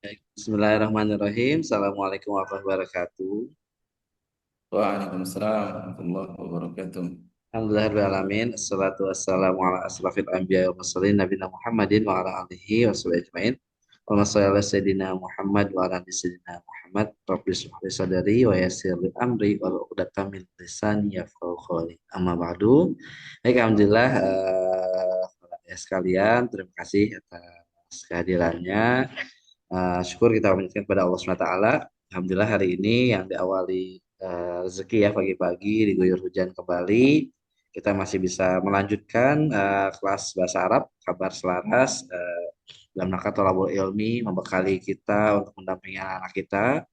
Baik. Bismillahirrahmanirrahim. Assalamualaikum warahmatullahi wabarakatuh. Waalaikumsalam warahmatullahi wabarakatuh. Alhamdulillahirrahmanirrahim. Assalatu wassalamu ala asrafil anbiya wa mursalin nabiyina Muhammadin wa ala alihi wa sahbihi ajmain. Allahumma shalli ala sayyidina Muhammad wa ala ali sayyidina Muhammad. Rabbi shrah li sadri wa yassir li amri wa uqdatam min lisani yafqahu qawli. Amma ba'du. Baik, alhamdulillah ya sekalian, terima kasih atas kehadirannya. Syukur kita panjatkan kepada Allah SWT. Alhamdulillah hari ini yang diawali rezeki ya pagi-pagi diguyur hujan kembali. Kita masih bisa melanjutkan kelas bahasa Arab, kabar selaras dalam rangka thalabul ilmi, membekali kita untuk mendampingi anak-anak kita.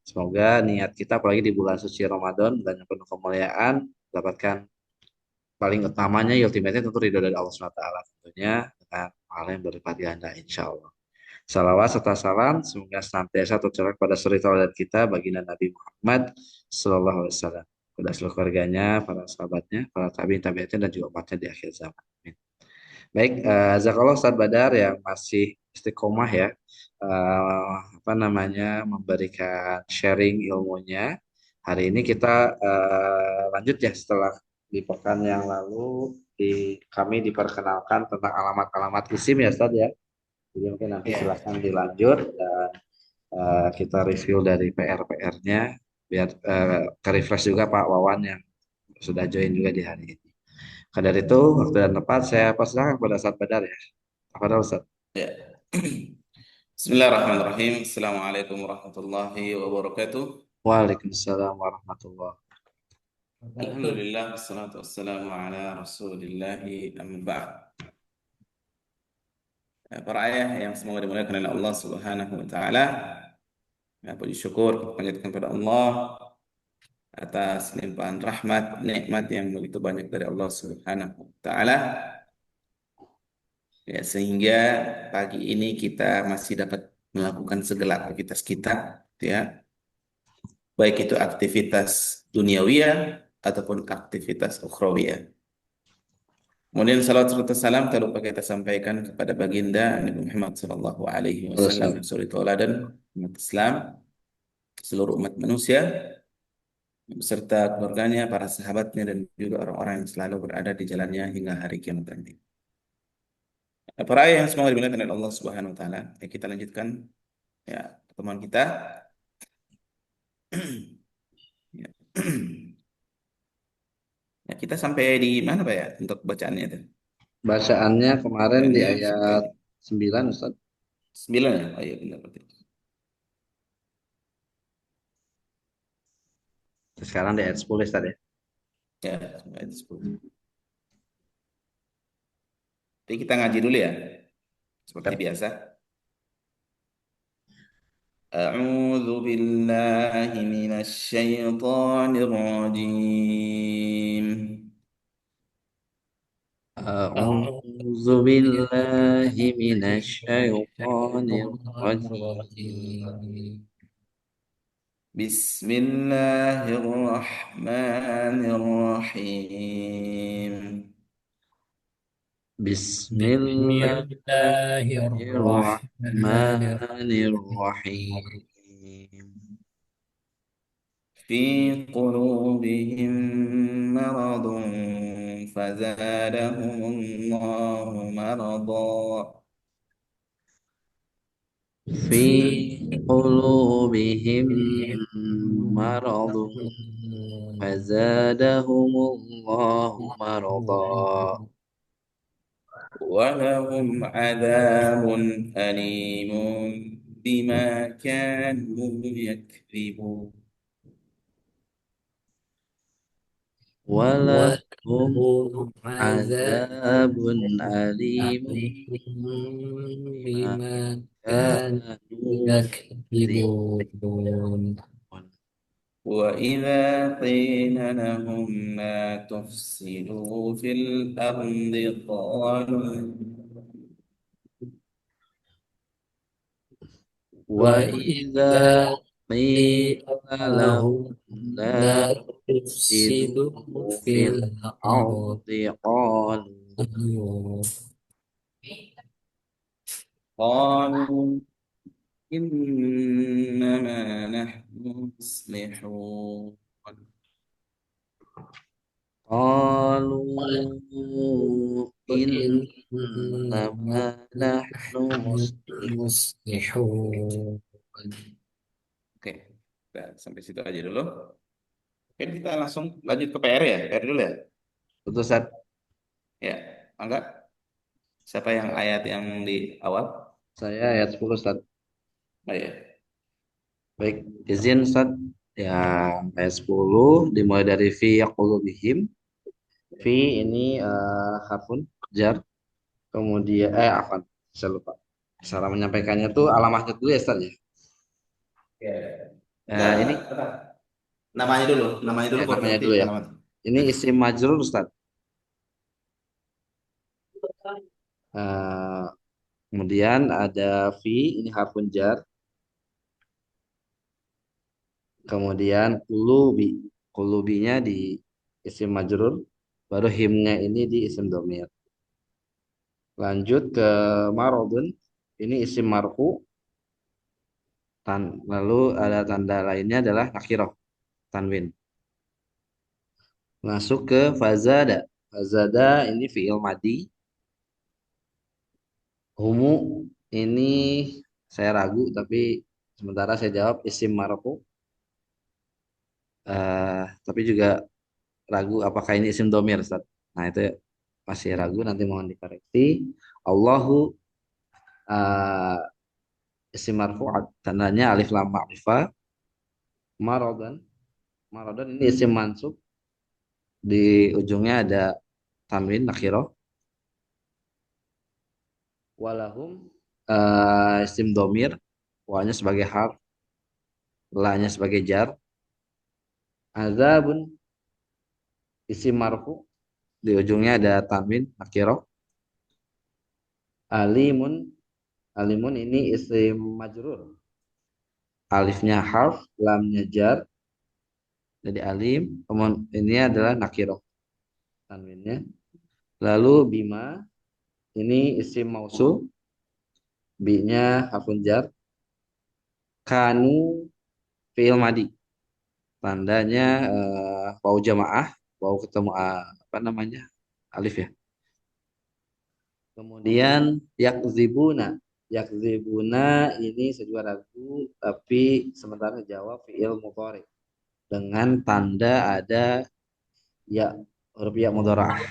Semoga niat kita apalagi di bulan suci Ramadan, bulan yang penuh kemuliaan, mendapatkan paling utamanya ultimate tentu ridho dari Allah SWT tentunya dengan hal yang berlipat ganda insya Allah. Salawat serta salam semoga senantiasa tercurah pada suri tauladan kita baginda Nabi Muhammad Sallallahu Alaihi Wasallam, pada seluruh keluarganya, para sahabatnya, para tabiin tabiatnya dan juga umatnya di akhir zaman. Amin. Baik, Zakallah Ustaz Badar yang masih istiqomah ya, apa namanya memberikan sharing ilmunya. Hari ini kita lanjut ya setelah di pekan yang lalu kami diperkenalkan tentang alamat-alamat isim ya Ustaz ya. Jadi mungkin nanti Ya, silahkan dilanjut dan kita review dari PR-PR-nya biar ke-refresh juga Pak Wawan yang sudah join juga di hari ini. Maka dari itu, waktu dan tempat saya persilakan kepada Ustaz Badar ya. Apa Ustaz? ya. Bismillahirrahmanirrahim. Assalamualaikum warahmatullahi wabarakatuh. Waalaikumsalam warahmatullahi wabarakatuh. Alhamdulillah, wassalatu wassalamu ala rasulillahi amma ba'd. Para ayah yang semoga dimuliakan oleh Allah Subhanahu wa taala. Puji syukur panjatkan kepada Allah atas limpahan rahmat, nikmat yang begitu banyak dari Allah Subhanahu wa taala. Ya, sehingga pagi ini kita masih dapat melakukan segala aktivitas kita, ya, baik itu aktivitas duniawiyah ataupun aktivitas ukhrawiyah. Kemudian salam serta salam tak lupa kita sampaikan kepada baginda Nabi Muhammad sallallahu alaihi wasallam Ustaz. yang suri tauladan umat Islam, seluruh umat manusia beserta keluarganya, para sahabatnya dan juga orang-orang yang selalu berada di jalannya hingga hari kiamat nanti. Para ayah yang semoga dimuliakan oleh Allah Subhanahu wa taala, ya, kita lanjutkan ya pertemuan kita. Ya. Ya, kita sampai di mana Pak ya untuk bacaannya itu? Bacaannya kemarin di Bacaannya sampai ayat di 9 Ustaz. 9 ya? Oh iya benar berarti. Sekarang di ayat 10 Ustaz ya. Ya, sampai di 10. Jadi kita ngaji dulu ya, seperti Siap. biasa. أعوذ بالله من الشيطان الرجيم. أعوذ بالله من الشيطان الرجيم. بسم الله الرحمن الرحيم. بسم بسم الله الله الرحمن الرحمن الرحيم. الرحيم. في قلوبهم مرض فزادهم الله مرضا. في في قلوبهم قلوبهم مرض مرض فزادهم الله مرضا ولهم عذاب أليم بما كانوا يكذبون. ولهم وله عذاب عذاب أليم أليم بما بما كانوا كانوا يكذبون. يكذبون. وإذا قيل لهم لا تفسدوا في الأرض قالوا وإذا وإذا قيل قيل لهم لهم لا لا تفسدوا تفسدوا في في الأرض الأرض قالوا قالوا Innama nahnu muslihun. Qalu innama إنما nahnu نحن muslihun. مصلحون. Oke, kita sampai situ aja dulu. Oke, kita langsung lanjut ke PR ya. PR dulu ya. Betul, Ustaz. Ya, enggak. Siapa yang ayat yang di awal? Saya ayat 10, Ustaz. Oh ya. Baik, izin Ustaz. Yang ayat 10 dimulai dari fi yaqulu bihim. Fi ini harfun jar. Kemudian afan, saya lupa. Cara menyampaikannya tuh alamahnya dulu ya Ustaz ya. Ya. Enggak, Ini apa? Namanya dulu ya baru namanya nanti dulu ya. alamat. Ini isim majrur Ustaz. Eh, Kemudian ada fi ini harfun jar. Kemudian kulubi. Kulubinya di isim majrur. Baru himnya ini di isim domir. Lanjut ke marodun. Ini isim marfu. Lalu ada tanda lainnya adalah nakirah. Tanwin. Masuk ke fazada. Fazada ini fi'il madi. Humu ini saya ragu tapi sementara saya jawab isim marfu. Tapi juga ragu apakah ini isim domir Ustaz. Nah itu masih ragu nanti mohon dikoreksi. Allahu eh, isim marfu tandanya alif lam ma'rifah. Marodan. Marodan ini isim mansub. Di ujungnya ada tanwin nakirah. Walahum isim domir. Wanya sebagai harf. La-nya sebagai jar. Azabun isim marfu. Di ujungnya ada tanwin nakirah. Alimun. Alimun ini isim majrur. Alifnya harf, lamnya jar. Jadi alim. Kemudian ini adalah nakirah tanwinnya. Lalu bima ini isim mausul. Bi-nya harfun jar. Kanu fi'il madi. Tandanya wau jamaah, wau ketemu apa namanya? Alif ya. Kemudian yakzibuna. Yakzibuna ini saya juga ragu tapi sementara jawab fi'il mudhari dengan tanda ada ya huruf ya mudharaah.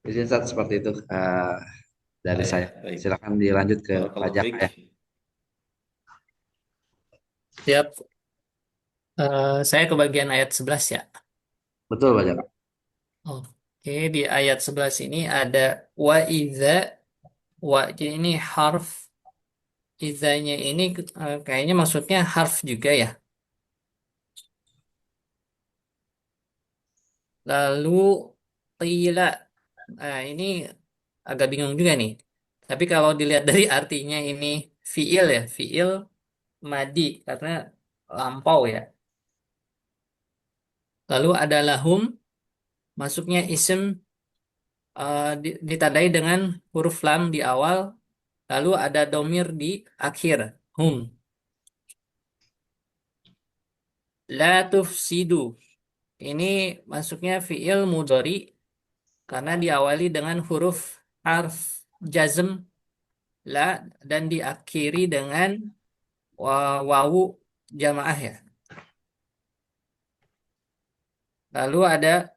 Izin Ustaz, seperti itu dari Ah ya, saya. baik. Silakan dilanjut ke Barakallahu pajak fiik. ya. Siap. Saya ke bagian ayat 11 ya. Betul pajak. Oke, di ayat 11 ini ada wa iza, wa jadi ini harf izanya ini kayaknya maksudnya harf juga ya. Lalu qila, ini agak bingung juga nih. Tapi kalau dilihat dari artinya ini fiil ya, fiil madi karena lampau ya. Lalu ada lahum, masuknya isim ditandai dengan huruf lam di awal, lalu ada domir di akhir, hum. La tufsidu, ini masuknya fiil mudhari karena diawali dengan huruf harf jazm la dan diakhiri dengan wawu jamaah ya. Lalu ada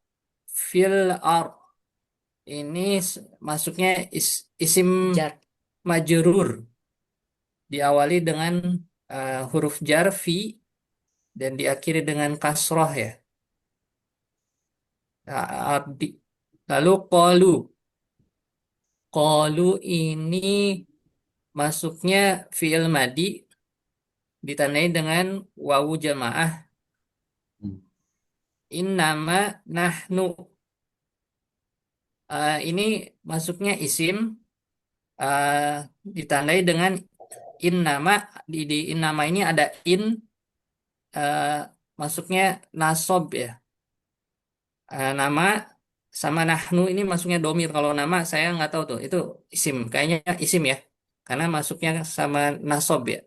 fil ar, ini masuknya isim majrur diawali dengan huruf jar fi dan diakhiri dengan kasroh ya. Ardi. Lalu qalu ini masuknya fiil madi ditandai dengan wawu jamaah. Hmm. Innama nahnu. Ini masuknya isim eh, ditandai dengan innama. Di innama ini ada eh, masuknya nasob ya. Nama sama nahnu ini masuknya domir. Kalau nama saya nggak tahu tuh. Itu isim. Kayaknya isim ya. karena masuknya sama nasab ya.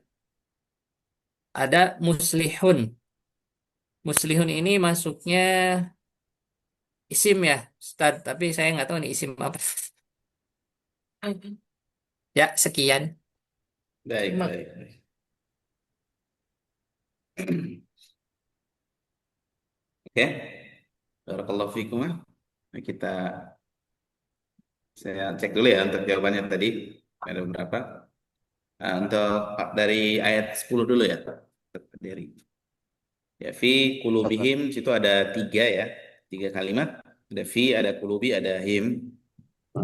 Ada muslihun. Muslihun ini masuknya isim ya, Ustad. Tapi saya nggak tahu nih isim apa. Ya, sekian. Baik, Cuma, baik, baik. Oke, barakallahu fikum. Kita saya cek dulu ya untuk jawabannya tadi. Ada berapa? Untuk dari ayat 10 dulu ya. Dari ya fi Ustaz. kulubihim situ ada tiga ya, tiga kalimat. Ada fi, ada kulubi, ada him.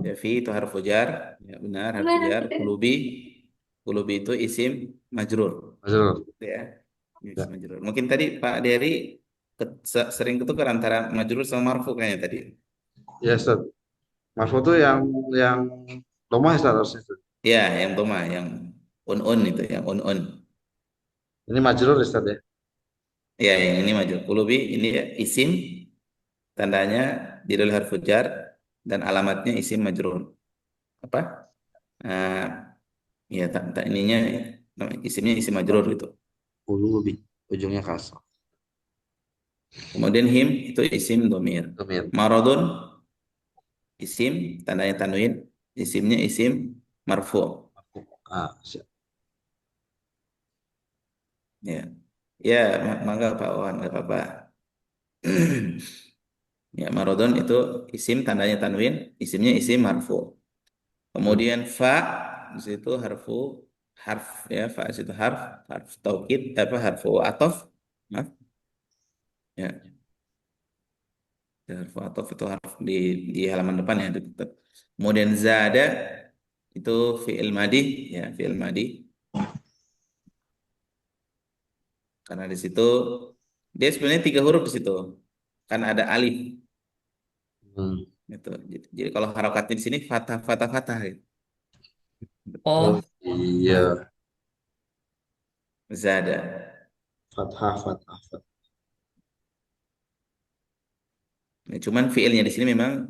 Ya fi itu harfu jar, ya benar harfu jar. Kulubi, kulubi itu isim majrur, Betul. ya. Ya, Isim majrur. Mungkin tadi Pak Dery sering ketukar antara majrur sama marfu kayaknya tadi. ya Ustaz. Marfu tuh yang lemah Ustaz harusnya Ustaz. Ya, yang Toma, yang on itu, yang on. Ini majrur Ustaz ya. Ya, yang ini majrur. Kulubi ini ya, isim, tandanya didul harfu jar dan alamatnya isim majrur. Apa? Eh, ya, tak ininya isimnya isim majrur gitu. Ulu lebih ujungnya kasar. Kemudian him itu isim domir. Domir. Maradun isim, tandanya tanwin, isimnya isim marfu. Ah, siap. Ya, ya, mangga Pak Wan, nggak apa-apa. Ya, maradun itu isim, tandanya tanwin, isimnya isim marfu. Hmm. Kemudian fa di situ harf ya, fa di situ harf taukid apa harfu atof. Maaf. Ya, harfu atof itu harf di halaman depan ya. Kemudian zada itu fi'il madi ya, fi'il madi karena di situ dia sebenarnya tiga huruf di situ. Kan ada alif Hmm. gitu. Jadi kalau harokatnya di sini fatah fatah fatah gitu. Oh oh, iya. Zada. Fathah, fathah, fathah. Nah, cuman fi'ilnya di sini memang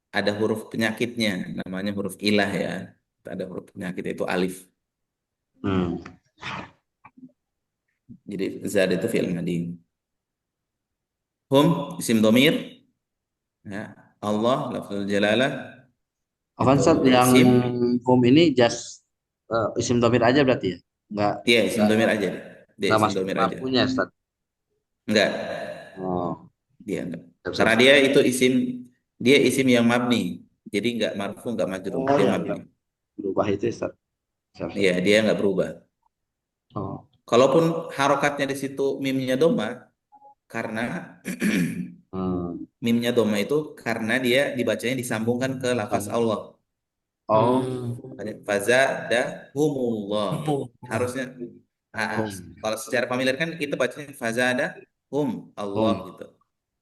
ada huruf penyakitnya, namanya huruf ilah ya. Ada huruf penyakit itu alif. Hmm. Jadi zada itu fi'il madi. Hum isim domir ya. Allah lafzul jalalah Afan itu Ustaz, yang isim. home ini just isim domir aja berarti ya? Dia isim Nggak, domir aja. Dia nggak isim masuk domir aja. marfunya Ustaz. Enggak, Oh, dia enggak. siap, siap, Karena siap. dia itu isim, dia isim yang mabni. Jadi enggak marfu, enggak majrur, Oh dia ya, mabni. nggak berubah itu Ustaz. Siap, siap. Iya, dia enggak berubah. Oh. Kalaupun harokatnya di situ mimnya doma, karena Hmm. mimnya doma itu karena dia dibacanya disambungkan ke lafaz Sambung. Allah. Oh, hmm. Fazadahumullah. Oh, Harusnya home. kalau secara familiar kan kita bacanya fazadahum Allah Home. gitu.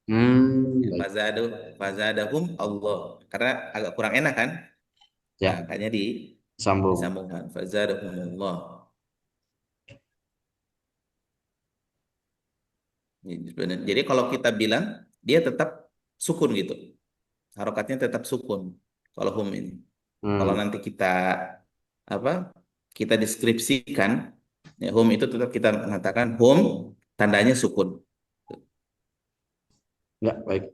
Ya, Baik. fazadahum Allah. Karena agak kurang enak kan? Nah, Ya, makanya sambung. disambungkan fazadahumullah. Jadi kalau kita bilang dia tetap sukun gitu. Harokatnya tetap sukun kalau hum ini. Kalau Hmm. nanti kita apa? Kita deskripsikan ya, hum itu tetap kita mengatakan hum tandanya sukun. Ya, baik.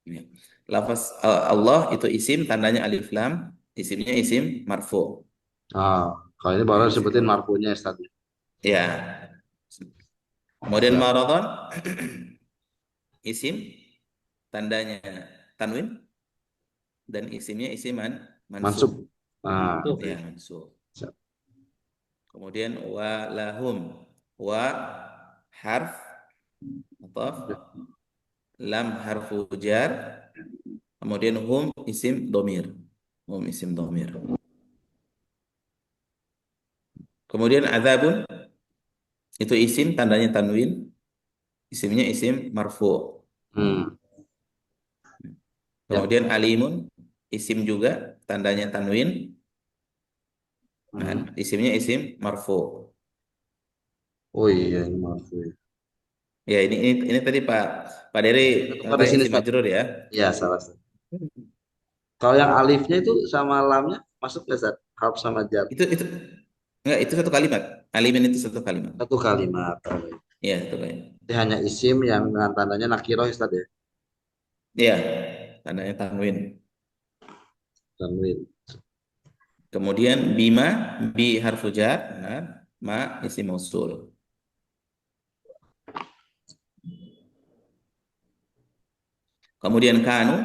Ya. Lafaz Allah itu isim tandanya alif lam, isimnya isim marfu. Ah, kalau ini baru Ya, isim sebutin marfu. marfunya Ustaz. Ya. Kemudian Siap. maraton isim tandanya tanwin dan isimnya isim mansub. Mansub. Ah, tuh. Ya, baik. mansub. Siap. Kemudian wa lahum. Wa harf ataf, lam harfu jar, kemudian hum isim domir. Hum isim domir. Kemudian azabun itu isim tandanya tanwin, isimnya isim marfu. Hmm. Ya. Kemudian alimun isim juga tandanya tanwin, nah, Hmm. isimnya isim marfu. Oh iya, ini marfu ya. Ya ini tadi Pak Dery Saya ketukar di katanya sini isim Ustaz. majrur ya. Iya, salah. Ustaz. Kalau yang alifnya itu sama lamnya masuk nggak Ustaz? harf sama jar. Itu enggak, itu satu kalimat. Alimin itu satu kalimat. Satu kalimat. Iya, satu kalimat. Jadi hanya isim yang dengan tandanya nakiroh ya Ustaz ya. Iya, tandanya tanwin. Tanwin. Kemudian bima, bi harfu jar, benar. Ma isim mausul. Kemudian kanu,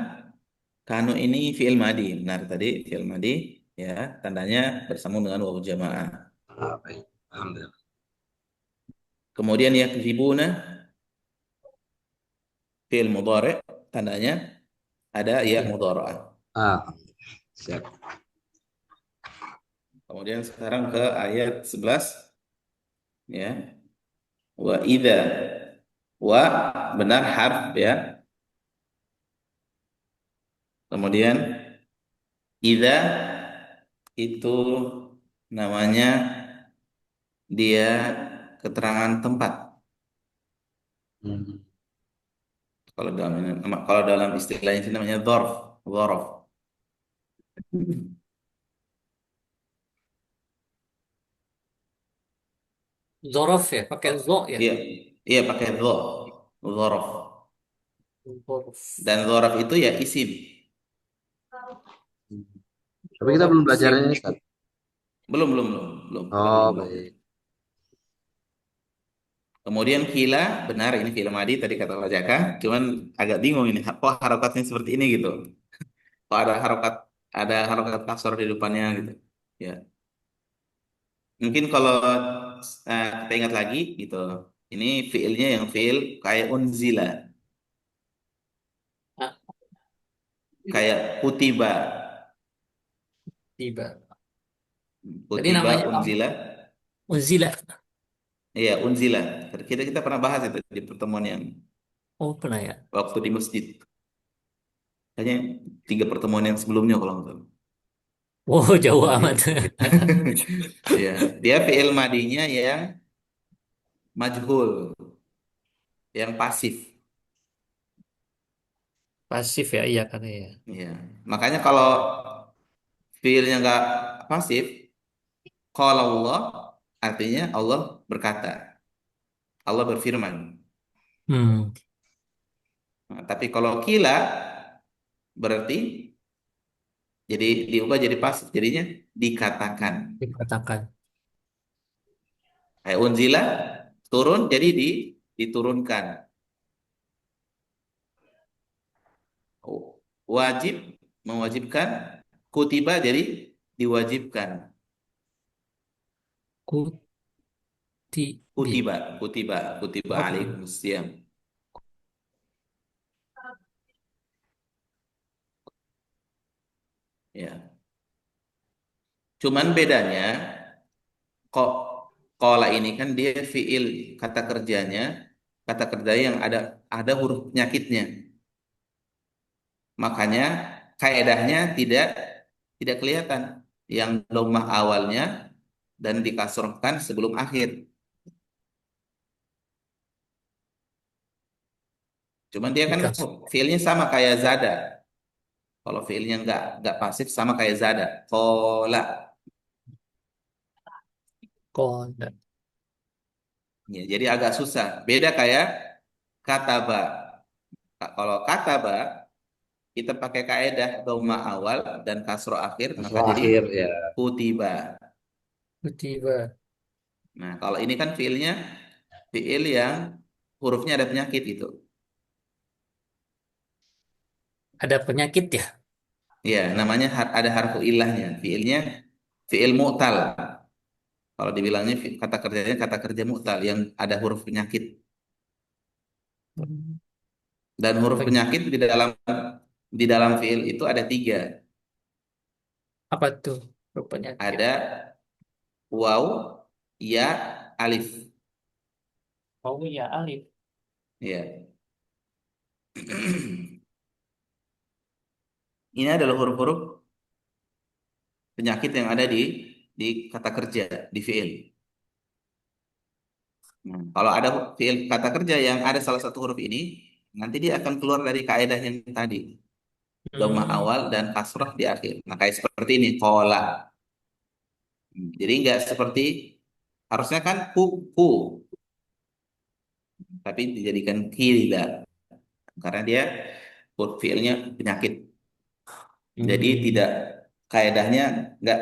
kanu ini fi'il madi, benar tadi fi'il madi, ya, tandanya bersambung dengan wawu jamaah. Ah, baik. Alhamdulillah. Kemudian yakzibuna, fi'il mudhari, tandanya ada ya Ya. mudhara'ah. Ah, siap. Kemudian sekarang ke ayat 11, ya. Wa idza, wa benar harf, ya. Kemudian idza itu namanya dia keterangan tempat. Hmm. Kalau dalam istilahnya sih namanya dzarf, dzaraf. Zorof ya, pakai zo ya. Iya, iya pakai dha, dzaraf. Zorof. Dan dzaraf itu ya isim. Tapi kita Zorof belum belajar isim. ini Ustaz. Belum, belum, belum, belum. Kita Oh, belum. baik. Kemudian kila, benar ini film Adi tadi kata Pak Jaka, cuman agak bingung ini, kok harokatnya seperti ini gitu. Kok ada harokat kasar di depannya gitu. Ya, mungkin kalau kita ingat lagi gitu, ini fiilnya yang fiil kayak unzila, Ah, kayak kutiba, tiba. Jadi kutiba namanya apa? unzila, Unzila. iya unzila. Kita pernah bahas itu di pertemuan yang Oh, pernah ya. waktu di masjid. Kayaknya 3 pertemuan yang sebelumnya kalau nggak salah. Wow, jauh Iya. amat. Iya, dia fiil madinya yang majhul, yang pasif. Pasif ya, iya kan ya. Iya. Makanya kalau fiilnya nggak pasif, kalau Allah artinya Allah berkata, Allah berfirman. Hmm, Nah, tapi kalau kila berarti jadi diubah jadi pasif, jadinya dikatakan. dikatakan. Kayak unzila turun jadi diturunkan. Wajib mewajibkan, kutiba jadi diwajibkan. Kutibi. Kutiba Oh, alaikumusiyam. Ya. Cuman bedanya kok kola ini kan dia fiil, kata kerja yang ada huruf penyakitnya. Makanya kaedahnya tidak kelihatan yang dhammah awalnya dan dikasrohkan sebelum akhir. Cuman dia kan dikasih. fiilnya sama kayak zada. Kalau fiilnya nggak pasif sama kayak zada. Kola. Koda. Ya, jadi agak susah. Beda kayak kataba. Kalau kataba kita pakai kaedah dhamma awal dan kasro akhir maka Masalah jadi akhir ya. kutiba. Kutiba. Nah, kalau ini kan fiil yang hurufnya ada penyakit gitu. Ada penyakit ya? Ya, namanya ada harfu ilahnya. Fiilnya fiil mu'tal. Kalau dibilangnya kata kerjanya kata kerja mu'tal yang ada huruf penyakit. Hmm, Dan huruf apa, penyakit di dalam fiil itu ada 3. apa tuh penyakit? Ada waw, ya, alif. Oh ya, alif. Ya. Ini adalah huruf-huruf penyakit yang ada di kata kerja, di fiil. Nah, kalau ada fiil kata kerja yang ada salah satu huruf ini, nanti dia akan keluar dari kaidah yang tadi. Dhamma Hmm, awal dan kasrah di akhir. Nah, kayak seperti ini, kola. Jadi nggak seperti harusnya kan ku, tapi dijadikan ki tidak karena dia fiilnya penyakit. Jadi tidak kaedahnya nggak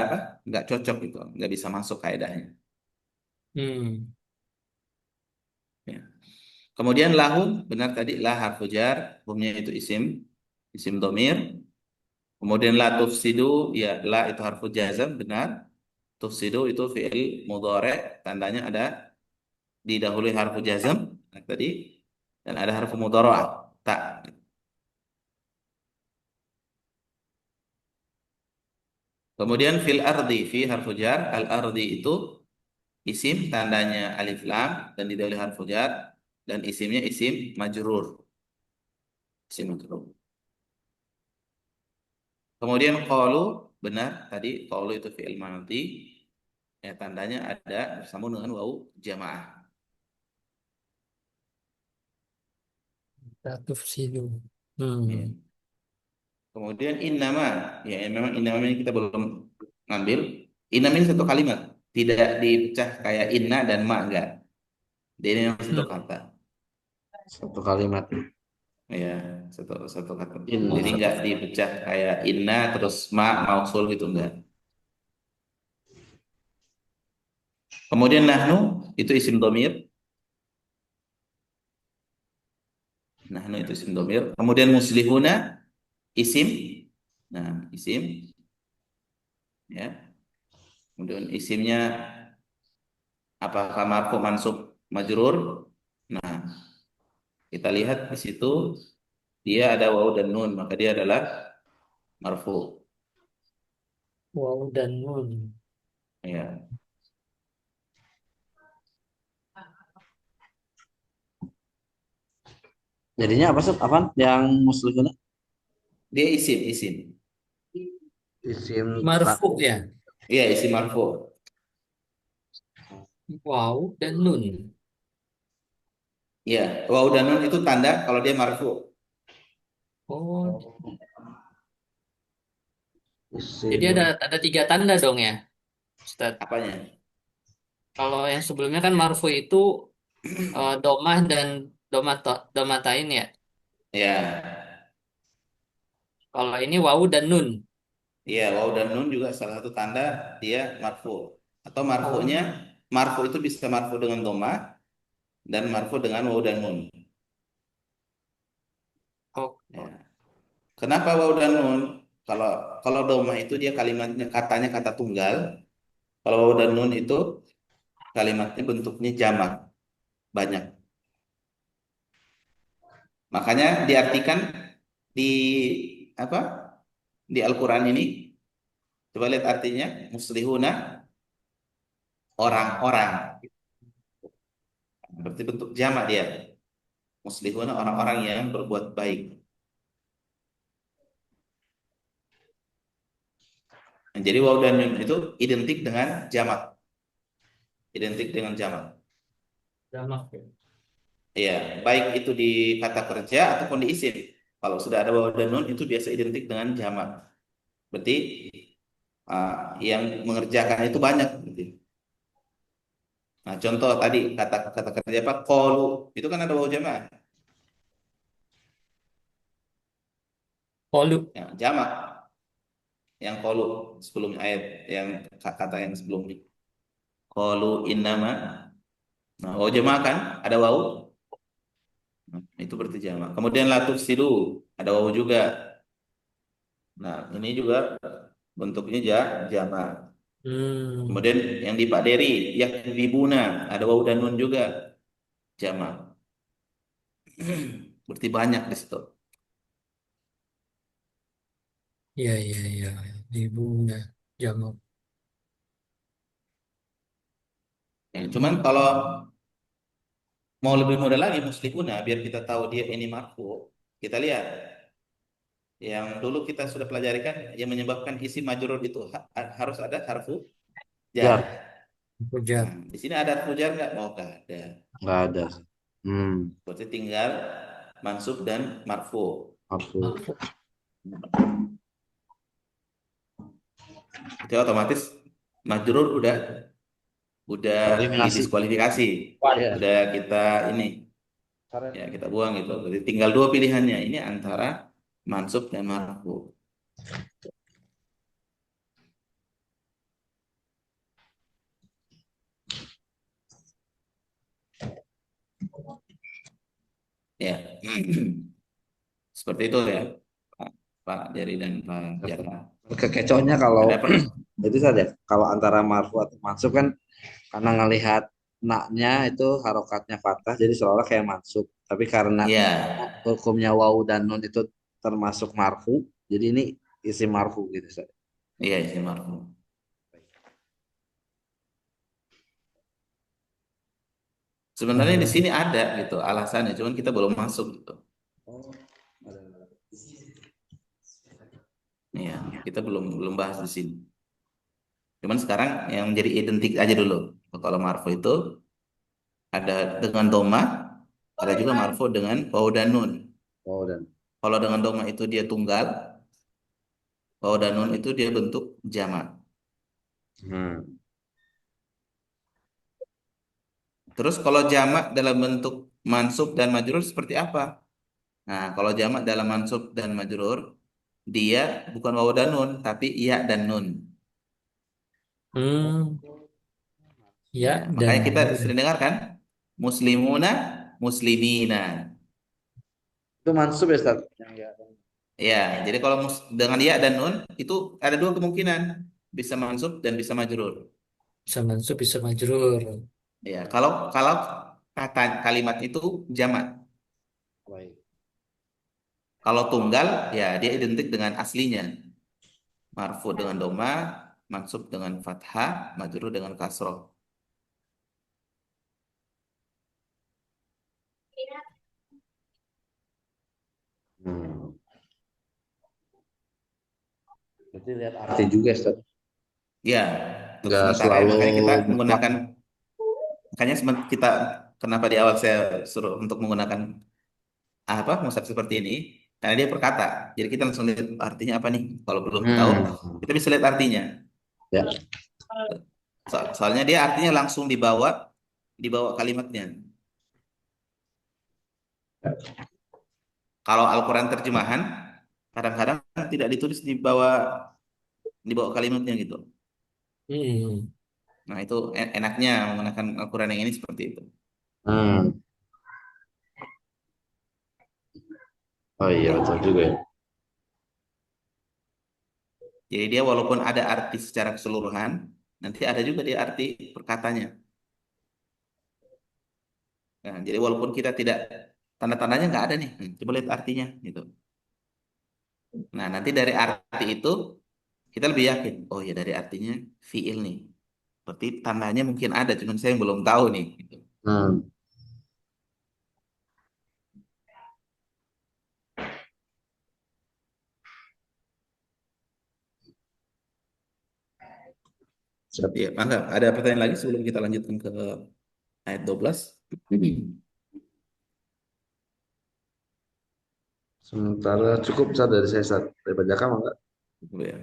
apa nggak cocok gitu, nggak bisa masuk kaedahnya. Hmm. Ya. Kemudian lahu benar tadi lah harfu jar, hukumnya itu isim domir. Kemudian la tufsidu ya la itu harfu jazam benar. Tufsidu itu fi'il mudhari tandanya ada didahului harfu jazam tadi dan ada harfu mudhara'ah tak. Kemudian fil ardi fi harfu jar al ardi itu isim tandanya alif lam dan didahului harfu jar dan isimnya isim majrur. Isim majrur. Kemudian qalu benar tadi qalu itu fi'il madhi ya tandanya ada bersambung dengan wawu jamaah. Status sidu. Ya. Hmm. Kemudian innama ya memang innama ini kita belum ngambil. Innama ini satu kalimat, tidak dipecah kayak inna dan ma enggak. Dia ini memang satu Hmm. kata. Satu kalimat. Ya, satu satu kata. Oh, Jadi Inna. satu. enggak dipecah kayak inna terus ma mausul gitu enggak. Kemudian nahnu itu isim domir. Nahnu itu isim domir. Kemudian muslihuna isim. Nah, isim ya. Kemudian isimnya apakah marfu mansub majrur? Nah, kita lihat di situ dia ada waw dan nun, maka dia adalah marfu. Wow dan nun. Ya, Jadinya apa sih? Apa yang muslimnya? dia isim. Isim Marfu ya. Iya, isim marfu. Wow dan nun. Iya, waw dan nun itu tanda kalau dia marfu. Oh, jadi isim ada tiga tanda dong ya, Ustaz. Apanya? Kalau yang sebelumnya kan marfu itu domah dan domatain ya. Ya, Kalau ini wawu dan nun. iya, waw dan nun juga salah satu tanda dia marfu. Atau marfunya, Oh, marfu itu bisa marfu dengan doma dan marfu dengan waw dan nun. oh, Ya. Kenapa waw dan nun? Kalau kalau doma itu dia kalimatnya katanya kata tunggal. Kalau waw dan nun itu kalimatnya bentuknya jamak banyak. Makanya diartikan di apa? Di Al-Qur'an ini coba lihat artinya muslihuna orang-orang. Berarti bentuk jamak dia. Muslihuna orang-orang yang berbuat baik. Nah, jadi waw dan nun itu identik dengan jamak, identik dengan jamak. jamak ya. Iya, baik itu di kata kerja ataupun di isim. Kalau sudah ada waw dan nun itu biasa identik dengan jamak. Berarti yang mengerjakan itu banyak. Berarti. Nah, contoh tadi kata kata kerja apa? Qalu itu kan ada waw jamak, Kolu. ya, jamak yang qalu sebelum ayat yang kata yang sebelumnya. Qalu innama. Nah, waw jamak kan ada waw. Nah, itu berarti jamak. Kemudian latuf sidu ada waw juga. Nah, ini juga bentuknya jamak. Hmm. Kemudian yang di Pak Dery, yakdzibuna, ada waw dan nun juga, jamak. Berarti banyak di situ. Iya, iya, iya. Ibunya jamak. Ya, cuman kalau mau lebih mudah lagi muslimuna, biar kita tahu dia ini marfu, kita lihat. Yang dulu kita sudah pelajari kan, yang menyebabkan isi majrur itu harus ada harfu jar. jar. Pujar. Nah, di sini ada harfu jar nggak? Oh, nggak ada. Nggak ada. Hmm. Berarti tinggal mansub dan marfu. Marfu. Itu otomatis majrur udah Eliminasi. didiskualifikasi, Ya. udah kita ini ya kita buang gitu. Jadi tinggal dua pilihannya ini antara mansub dan marfu. Ya. Seperti itu ya, Pak, Pak Jari dan Pak Jaka. Kekecohnya kalau Ada per itu saja. Kalau antara marfu atau mansub kan karena ngelihat naknya itu harokatnya fathah jadi seolah kayak mansub. Tapi karena ya, hukumnya wawu dan nun itu termasuk marfu, jadi ini isi marfu gitu Ustaz. iya isi marfu. Sebenarnya di sini ada gitu alasannya, cuman kita belum masuk gitu. Oh, ada. Iya, kita belum belum bahas di sini. Cuman sekarang yang menjadi identik aja dulu. Kalau marfu itu ada dengan doma, ada juga marfu dengan wawu dan nun. Oh, dan Kalau dengan doma itu dia tunggal, wawu dan nun itu dia bentuk jamak. hmm. Terus kalau jamak dalam bentuk mansub dan majrur seperti apa? Nah, kalau jamak dalam mansub dan majrur, dia bukan wawu dan nun, tapi iya dan nun. Hmm, ya Ya, dan makanya kita sering dengar kan, muslimuna, muslimina. Itu mansub ya Ustaz? Yang ya. Ya, jadi kalau dengan iya dan nun itu ada dua kemungkinan, bisa mansub dan bisa majrur. bisa mansub bisa majrur. Ya, kalau kalau kata kalimat itu jamak. Baik. Kalau tunggal, ya dia identik dengan aslinya. Marfu dengan doma, mansub dengan fathah, majrur dengan kasroh. Hmm. Berarti lihat arti juga Ustaz. Ya, untuk Nggak sementara ya, selalu makanya kita mutlak. menggunakan, makanya kita kenapa di awal saya suruh untuk menggunakan apa musab seperti ini, karena dia perkata. Jadi kita langsung lihat artinya apa nih. Kalau belum tahu, Hmm. kita bisa lihat artinya. Ya. Soalnya dia artinya langsung dibawa dibawa kalimatnya. Kalau Al-Quran terjemahan, kadang-kadang tidak ditulis di bawah kalimatnya gitu. Hmm. Nah, itu enaknya menggunakan Al-Quran yang ini seperti itu. Hmm. Oh iya betul juga ya. Jadi dia walaupun ada arti secara keseluruhan, nanti ada juga dia arti perkatanya. Nah, jadi walaupun kita tidak tanda-tandanya nggak ada nih, coba lihat artinya gitu. Nah, nanti dari arti itu kita lebih yakin, oh ya dari artinya fiil nih. Berarti tandanya mungkin ada, cuman saya yang belum tahu nih. Gitu. Hmm. Siap. Ya, mangga. Ada pertanyaan lagi sebelum kita lanjutkan ke ayat 12? Sementara cukup Ustaz dari saya Ustaz. Dari Bajaka enggak? Dulu ya.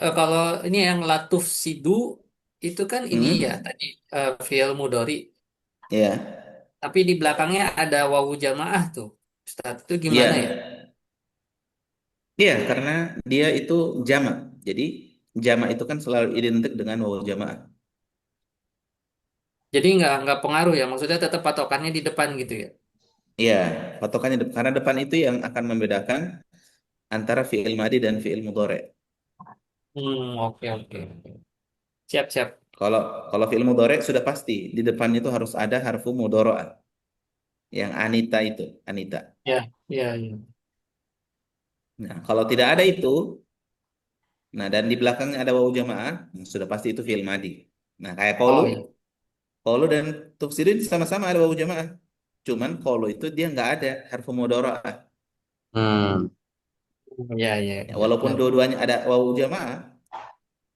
Kalau ini yang latuf sidu itu kan ini ya Hmm? tadi fi'il mudhari, Ya. tapi di belakangnya ada wawu jamaah tuh. Ustaz itu gimana ya? Iya. Iya, karena dia itu jamak. Jadi jamak itu kan selalu identik dengan wawu jamaah. Jadi nggak pengaruh ya, maksudnya tetap patokannya di depan gitu ya. Iya, patokannya karena depan itu yang akan membedakan antara fi'il madi dan fi'il mudhari. Oke oke. Siap siap. Kalau kalau fi'il mudhari sudah pasti di depan itu harus ada harfu mudhari'ah yang anita itu, anita. Ya ya ya. Nah, kalau tidak ada itu, nah dan di belakangnya ada wawu jamaah, nah, sudah pasti itu fi'il madi. Nah, kayak qaulu, Oh ya. qaulu dan tufsirin sama-sama ada wawu jamaah. Cuman qaulu itu dia nggak ada harfu mudhari'ah. Hmm. Ya ya Ya, ya. walaupun Benar. dua-duanya ada wawu jamaah,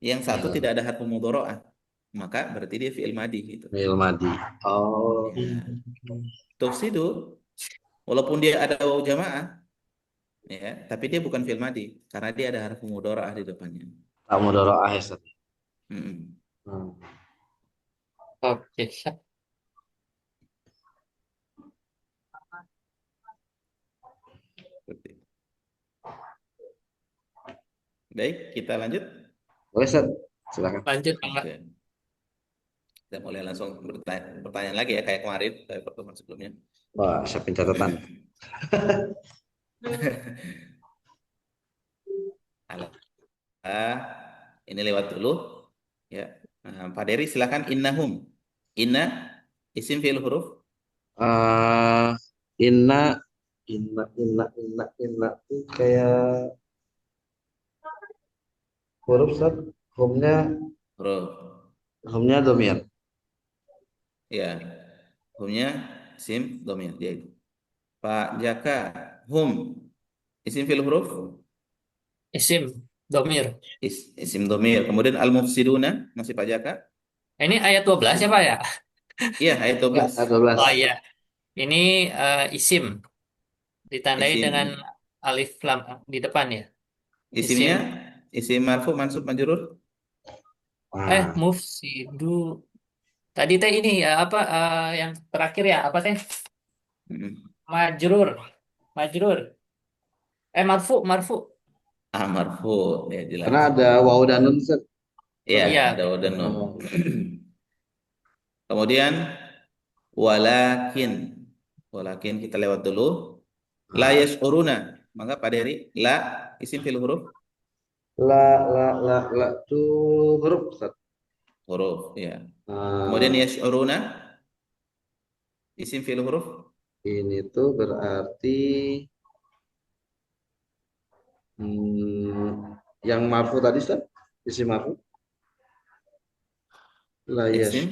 yang satu Ya. tidak ada harfu mudhari'ah, maka berarti dia fi'il madi gitu. Fi'il madi. Oh. Hmm. Tufsidu, walaupun dia ada wawu jamaah, ya, tapi dia bukan fi'il madi karena dia ada harfu mudhari'ah di depannya. Tak mudharaah ya Ustaz. Mm-mm. Hmm. Oke, siap. Seperti itu. Baik, kita lanjut. Boleh, Ustaz? Silakan. Lanjut, Pak. Oke. Kita mulai langsung pertanyaan lagi ya kayak kemarin, kayak pertemuan sebelumnya. Wah, siapin catatan. Halo. Ini lewat dulu. Ya. Pak Dery silakan innahum. Inna isim fi'il huruf. Eh, inna, inna itu kayak huruf, Ustaz. Humnya, Huruf. humnya domir. Ya. Humnya isim domir dia itu. Pak Jaka, hum isim fi'il huruf. Isim, domir. Isim domir. Kemudian al-mufsiduna masih Pak Jaka. Ini ayat 12 ya, Isim. Pak ya? Iya, ayat Ya, 12. 12. Oh iya. Ini isim ditandai Isim. dengan alif lam di depan ya. Isim Isimnya isim marfu mansub majrur. Wah, mufsidu. Tadi teh ini ya apa yang terakhir ya apa teh? Mm. Majrur. Majrur. Marfu, marfu. Marfu ya karena jelas. ada waw dan nun, Ustaz. Iya, Betul ya? ada waw nun. Oh, Kemudian walakin. Walakin kita lewat dulu. La nah, yash'uruna. Maka Pak Dery, la isim fil huruf. la itu huruf, Ustaz. Huruf, ya. Kemudian Nah, yash'uruna isim fil huruf. ini tuh berarti yang marfu tadi, Ustaz. Isi marfu. La yash. Isim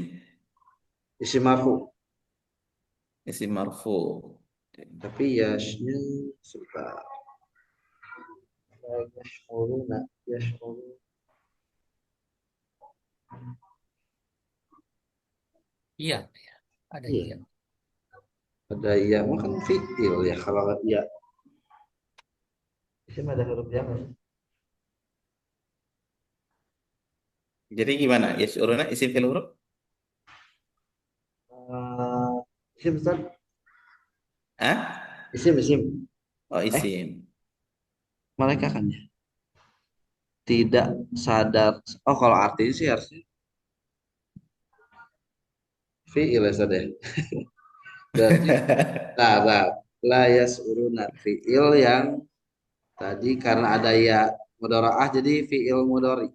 Isi marfu. isim marfu. Tapi yashnya sebentar. La yashuruna. Yashuruna. Iya, ada iya. Iya. Ada iya. Makan fi'il ya. Kalau iya. Isim ada huruf yang nggak sih? Jadi gimana? Yash'uruna isim fil huruf? Isim, Ustaz. Hah? Isim. Oh, Eh, isim. mereka kan ya. Tidak sadar. Oh, kalau artinya sih harusnya fi'il ya, Ustaz ya. Berarti nah, la yas'uruna fi'il yang tadi karena ada ya mudharaah jadi fi'il mudhari.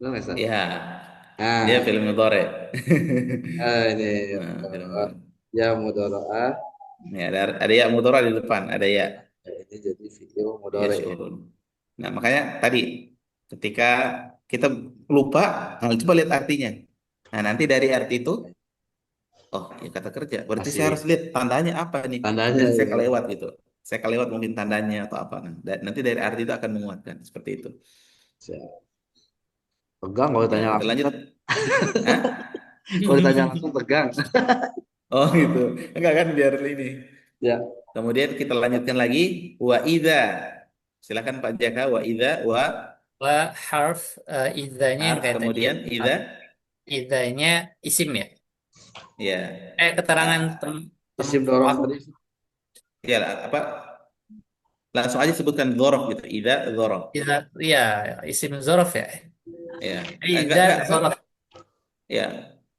Benar nggak, Ustaz? Ya, dia Nah, film Mudore. ini ya Nah, film mudharaah. Mudore. Ya mudharaah. Ya, ada ya Mudore di depan, ada ya Ya, ini jadi fi'il ya mudhari ya. syurun. Nah, makanya tadi ketika kita lupa, nah, coba lihat artinya. Nah, nanti dari arti itu, oh, ya kata kerja. Berarti saya harus Masih lihat tandanya apa nih. tandanya Dan saya ya. kelewat gitu. Saya kelewat mungkin tandanya atau apa. Nah, nanti dari arti itu akan menguatkan seperti itu. Saya tegang kalau Ya, ditanya kita langsung, lanjut. Ustaz. Hah? Kalau ditanya langsung tegang. Oh, gitu. Enggak kan biar ini. Ya, Kemudian kita lanjutkan lagi wa idza. Silakan Pak Jaka wa idza wa Wa harf idzanya yang harf kayak tadi ya. kemudian idza Idzanya isim ya. ya. Keterangan Ah, isim dorof apa? tadi. ya apa langsung aja sebutkan dzaraf gitu. Idza dzaraf. Idza, iya, isim zorof ya. Ya. Idza Enggak zorof. ya.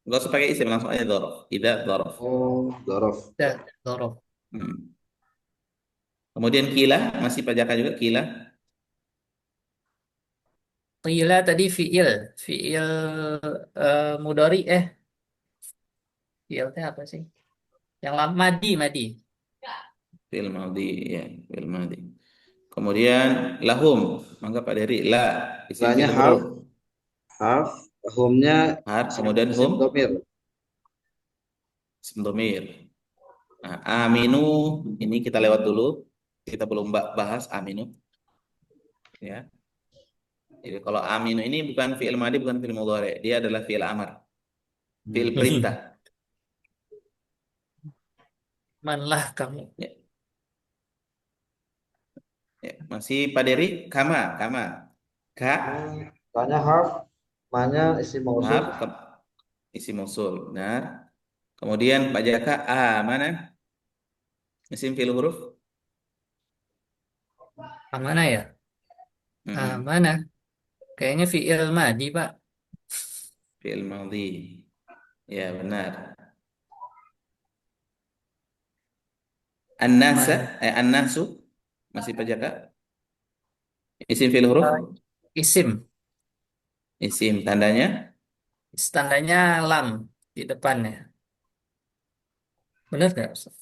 Enggak usah pakai isim langsung aja dzaraf. Idza dzaraf. Oh, dorof. Idza zorof. Hmm. Kemudian kila masih Pak Jaka juga kila. Qila tadi fiil. Fiil mudori fiil teh apa sih? Yang lama madi, madi. Fi'il madhi ya, fi'il madhi. Kemudian lahum, maka Pak Dery la isim Lanya fi'il huruf. harf, harf, humnya Har isim, kemudian isim hum domir. isim domir. Nah, aminu ini kita lewat dulu. Kita belum bahas aminu ya. Jadi kalau aminu ini bukan fi'il madhi, bukan fi'il mudhari. Dia adalah fi'il amar, fi'il perintah. Manlah kamu. Ya, ya. Masih Pak Dery kama, kama. Ka Lanya harf, Manya isim mausul. Maaf, isi mausul. Benar. Kemudian Pak Jaka, mana? Isim fi'il huruf? Mana ya? Mm-mm. Mana? Kayaknya fiil madi, Pak. Fi'il madhi. Ya, benar. An-nasa, Man, an-nasu. Masih Pak Jaka? Isim fi'il huruf? eh, isim. Isim tandanya? Tandanya lam di depannya. Benar nggak, Ustaz?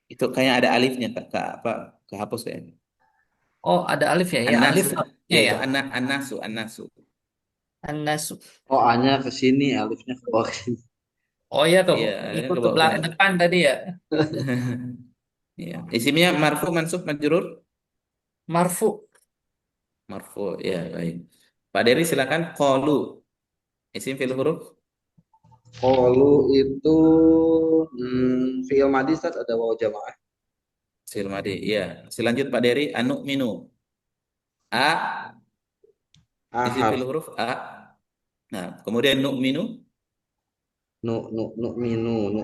Itu kayak ada alifnya, apa? Kehapus ya. Oh, ada alif ya? Ya, alif An-nasu. lamnya Ya, ya. itu an-nasu, an-nasu. An-nasu. Oh, A-nya ke sini, alifnya ke bawah sini. Oh iya tuh, Iya, ini ikut ke ke bawah belakang sini. depan tadi ya. Iya. Isimnya marfu, mansub, majrur? Marfu. Marfu, ya, baik. Pak Dery silakan. Qalu. Isim fi'il huruf? Qalu itu fi'il madhi Ustaz, ada waw jamaah. Fi'il madi. Iya. Selanjut Pak Dery, anu minu. A, A isim fi'il harf. huruf A. Nah, kemudian nu minu. Nu minu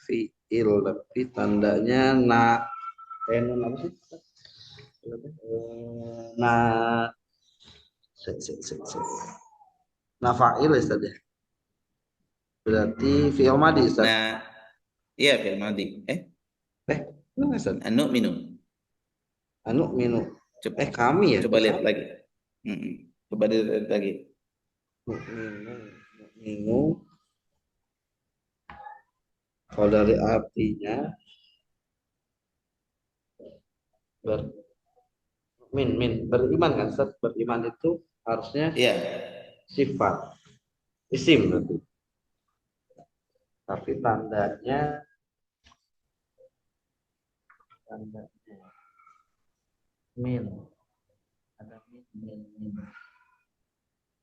fi'il tapi tandanya nun apa sih? Na se. Na fa'il ya Ustaz ya. Berarti fi'il madhi Ustaz. Nah, iya fi'il madi. Eh, mana Ustaz? Anu minu. Anu minu. Coba, Kami ya, coba kok lihat kami. lagi. Mm-mm. Coba lihat lagi. Minu. Kalau dari artinya ber, beriman kan Ustaz? Beriman itu harusnya Iya. sifat isim berarti. Tapi tandanya min. Ada min.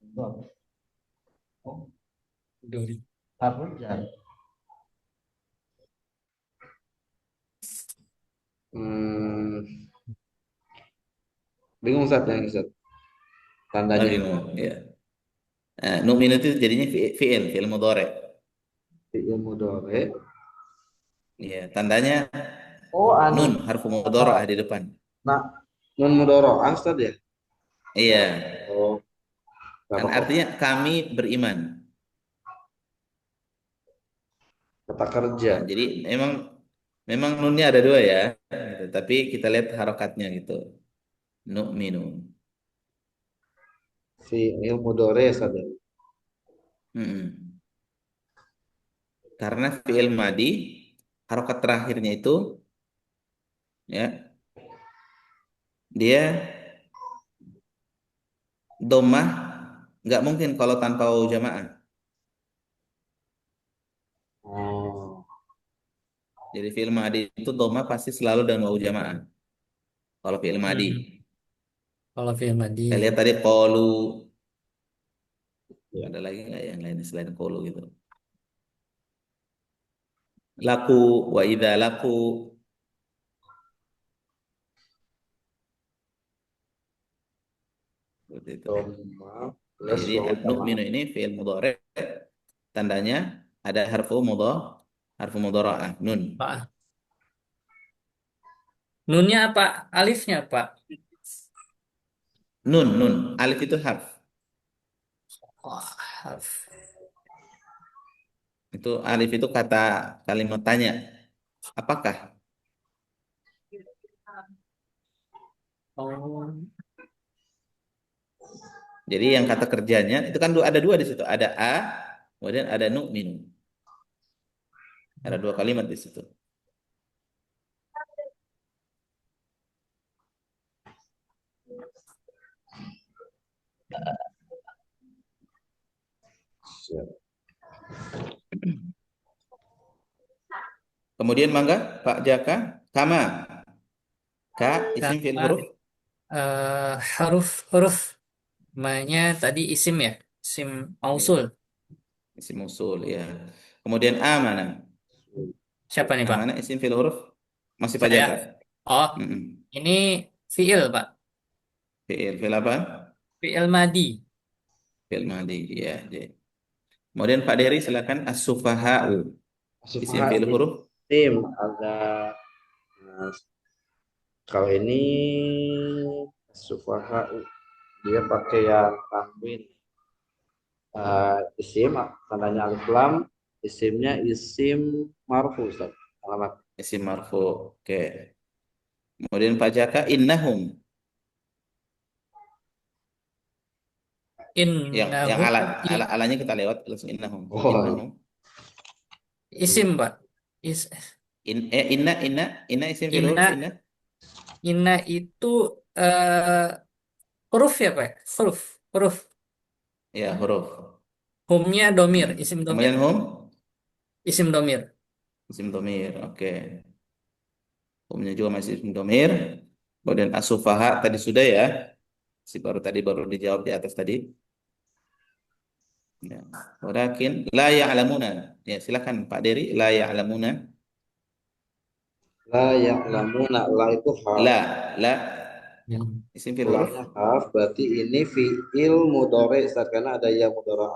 Itu apa? Oh, Dori. harus jar. Hmm, bingung Ustaz yang Ustaz. Ah, Tandanya bingung. Iya. Nu minu itu jadinya fi'il mudhari. fi'il mudhari. Iya, tandanya Oh, anu. nun harfu mudhari'ah di depan. Nah, nun mudhari'ah Ustaz ya? Iya, Oh, kan berapa kok? artinya kami beriman. Kata kerja. Nah, jadi memang memang nunnya ada dua ya, gitu. Tapi kita lihat harokatnya gitu. Nu'minu. Fi'il mudhari Ustaz ya? Mm-mm. Karena fi'il madi harokat terakhirnya itu ya dia domah nggak mungkin kalau tanpa wawu jamaah. Oh, Jadi fi'il madi itu domah pasti selalu dengan wawu jamaah. Kalau fi'il madi. Hmm. Kalau fiil madi. Kita lihat tadi qalu, ya. ada lagi nggak yang lain selain qalu gitu. Laku wa idza laku. Seperti itu. Dhamma Ya, plus jadi wawu jamaah. nu'minu ini fi'il mudhari tandanya ada harfu mudhara'ah nun. Pak. Nunnya apa? Alifnya, Pak? Nun alif itu harf. Wah, harf. Itu alif itu kata kalimat tanya. Apakah? Oh, Jadi yang kata kerjanya itu kan ada dua di situ. Ada a, kemudian ada nu'minu. Ada dua kalimat di situ. Siap. Kemudian mangga Pak Jaka, kama, ka isim fi'il karena huruf, huruf mainnya tadi isim ya, isim ya, mausul. isim usul ya. Kemudian a mana? Siapa nih A Pak? mana isim fi'il huruf? Masih Pak Saya. Jaka. Oh, Mm-mm. ini fiil Pak. Fi'il apa? fi'il madi. Fi'il madi, ya. Kemudian Pak Dery silakan as-sufaha'u. Isim Sufaha fi'il huruf. isim ada, nah, kalau ini sufaha dia pakai yang tanwin. Isim tandanya alif lam, isimnya isim marfu Ustaz. Alamat Isim marfu. Oke. Kemudian Pak Jaka innahum. Yang Innahu alanya kita lewat langsung innahum. oh Innahum. isim, Pak. Is, Inna isim fi'il huruf inna inna. inna itu eh huruf ya, Pak? Huruf, huruf. Ya, huruf. Humnya domir, Hmm. isim domir, Kemudian hum isim domir. isim domir. Oke. Humnya juga masih isim domir. Kemudian as-sufaha tadi sudah ya. Si baru dijawab di atas tadi. Ya. Walakin la ya'lamuna. Ya, silakan Pak Dery, la ya'lamuna. la ya'lamuna, la itu haf, La Hmm. isim fi'il huruf. lamnya haf, berarti ini fi'il mudhari Ustaz, karena ada ya mudhari.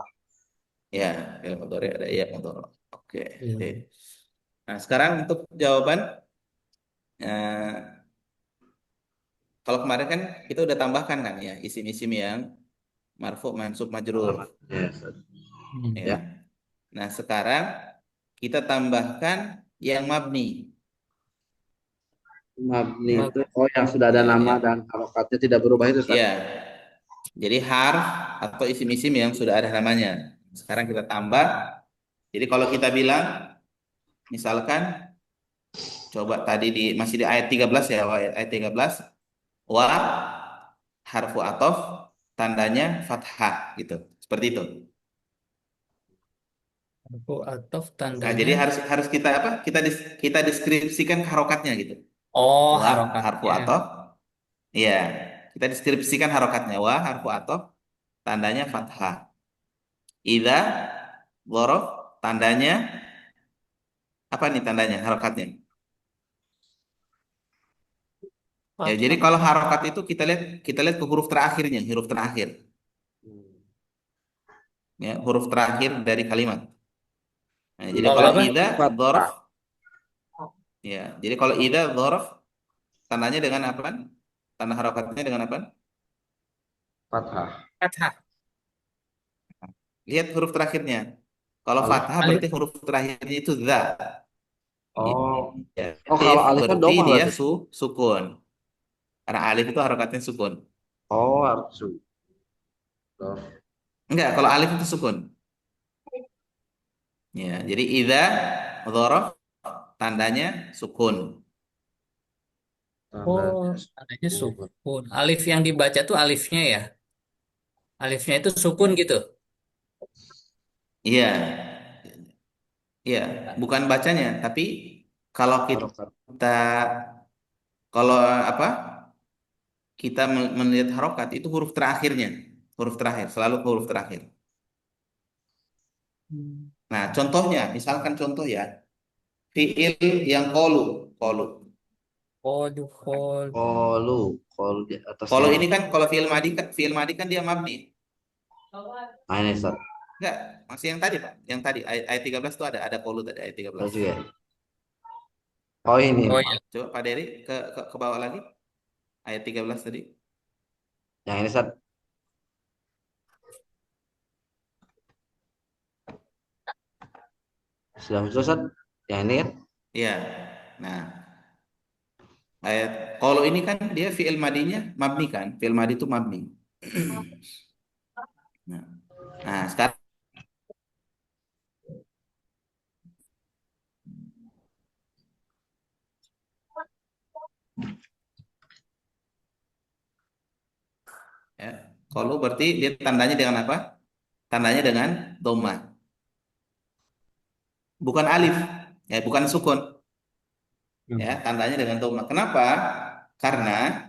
Ya, fi'il mudhari ada ya mudhari. Oke. Oke. Hmm. Nah, sekarang untuk jawaban kalau kemarin kan kita udah tambahkan kan ya isim-isim yang marfu, mansub, majrur Alamatnya Ustaz. ya. Ya, Nah, sekarang kita tambahkan yang mabni. mabni Ya, itu oh yang sudah ada nama ya, dan harokatnya tidak berubah itu Ustaz. ya. Jadi harf atau isim-isim yang sudah ada namanya. Sekarang kita tambah. Jadi kalau kita bilang misalkan coba tadi masih di ayat 13 ya, ayat 13 wa harfu atof tandanya fathah gitu. Seperti itu. Harfu ataf Nah, tandanya. jadi harus harus kita apa? Kita deskripsikan harokatnya gitu. Oh, Wa harfu harokatnya. atof. Iya, kita deskripsikan harokatnya. Wa harfu atof tandanya fathah. Idza dzaraf tandanya apa nih tandanya harokatnya? Ya, jadi Fathah. kalau harokat itu kita lihat ke huruf terakhirnya, huruf terakhir. Ya, huruf terakhir dari kalimat. Nah, jadi Kalau kalau apa? idza dzaraf Fathah. ya, jadi kalau idza dzaraf tandanya dengan apa? Tanda harokatnya dengan apa? Fathah. Fathah. Lihat huruf terakhirnya. Kalau Alif. fathah Alif. berarti huruf terakhirnya itu za. Oh. Ya, Oh, alif kalau alifnya berarti domah dia berarti. sukun. Karena alif itu harokatnya sukun. Oh, harus. Enggak, kalau alif itu sukun. Ya, jadi idza dzaraf tandanya sukun. Oh, Tandanya adanya sukun. sukun. Alif yang dibaca tuh alifnya ya. Alifnya itu sukun Ya. gitu. Iya, iya, bukan bacanya, tapi kalau Harokat. kita kalau apa? Kita melihat harokat itu huruf terakhirnya, huruf terakhir, selalu huruf terakhir. Hmm. Nah, contohnya, misalkan contoh ya, fiil yang kolu. Kodukol. Kolu di atasnya Kolu ini. ini kan kalau fiil madi kan dia mabni. Nah, ini Ustaz. Enggak, masih yang tadi Pak, yang tadi ayat 13 itu ada kolu tadi ayat Tahu 13. juga. Oh, ini. Oh ya. Coba Pak Dery ke bawah lagi ayat 13 tadi. Yang ini Ustaz. Sudah muncul Ustaz. Yang ini kan. Iya. Nah, ayat kalau ini kan dia fiil madinya mabni kan? Fiil madi itu mabni. Nah, sekarang ya, kalau berarti dia tandanya dengan apa? Tandanya dengan doma, bukan alif, ya bukan sukun, ya Hmm. tandanya dengan doma. Kenapa? Karena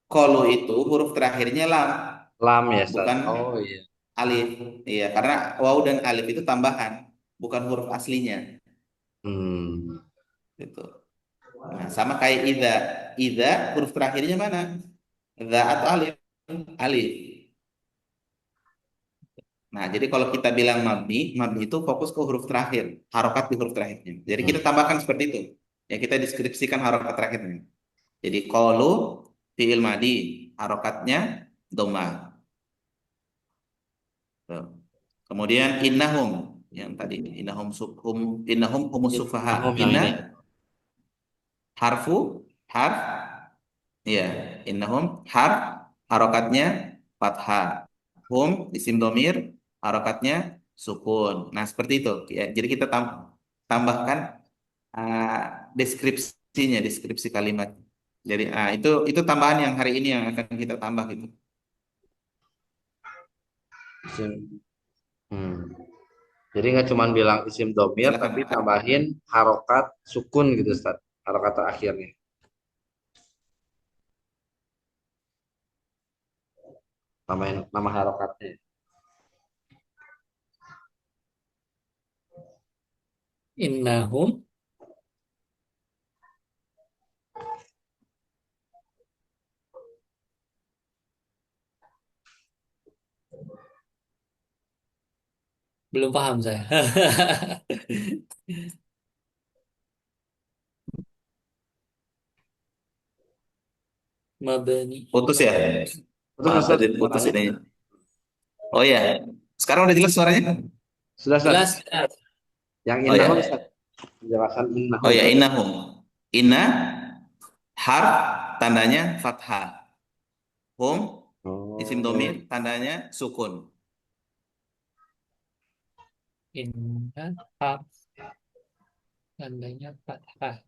kalau itu huruf terakhirnya lam, Lam ya Ustaz. bukan Oh iya. alif. Iya, karena waw dan alif itu tambahan, bukan huruf aslinya. Hmm. Gitu. Nah, sama kayak ida huruf terakhirnya mana? Za atau alif? alif. Nah, jadi kalau kita bilang mabni, mabni itu fokus ke huruf terakhir, harokat di huruf terakhirnya. Jadi kita tambahkan seperti itu. Ya, kita deskripsikan harokat terakhirnya. Jadi qalu fi'il madi, harokatnya dhamma. Tuh. Kemudian innahum yang tadi innahum humus sufaha. Innahum yang Inna ini. harfu harf ya, innahum harf harokatnya fathah. Hum isim domir harokatnya sukun. Nah, seperti itu ya. Jadi kita tambahkan uh, deskripsi kalimat. Jadi itu tambahan yang hari ini yang akan kita tambah gitu. Isim. Jadi nggak cuma bilang isim domir, Silakan. tapi tambahin harokat sukun gitu, Ustaz. Harokat terakhirnya. Tambahin nama harokatnya. Innahum belum paham saya. Mabani. Putus ya? Betul, Maaf Ustaz, tadi putus suaranya. ini. Oh ya, sekarang udah jelas suaranya? Sudah, Ustaz. Jelas, jelas. Yang Oh innahum, ya, Ustaz. Penjelasan oh innahum. ya, innahum. Inna harf tandanya fathah. Hum isim Oh, domir tandanya sukun. Inna harf tandanya fathah.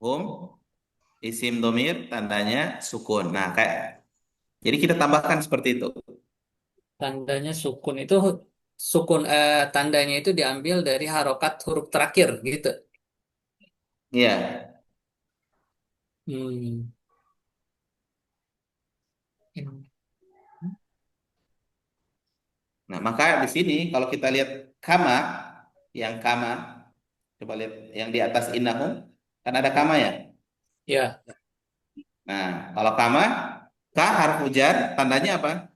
Hum isim domir tandanya sukun. Nah, jadi kita tambahkan seperti itu. Tandanya sukun itu tandanya itu diambil dari harokat huruf terakhir gitu. Iya. Hmm. In- Nah, maka di sini kalau kita lihat kama, yang kama, coba lihat yang di atas innahum, kan ada kama ya. Ya, Nah, kalau kama, ka harfu jar, tandanya apa?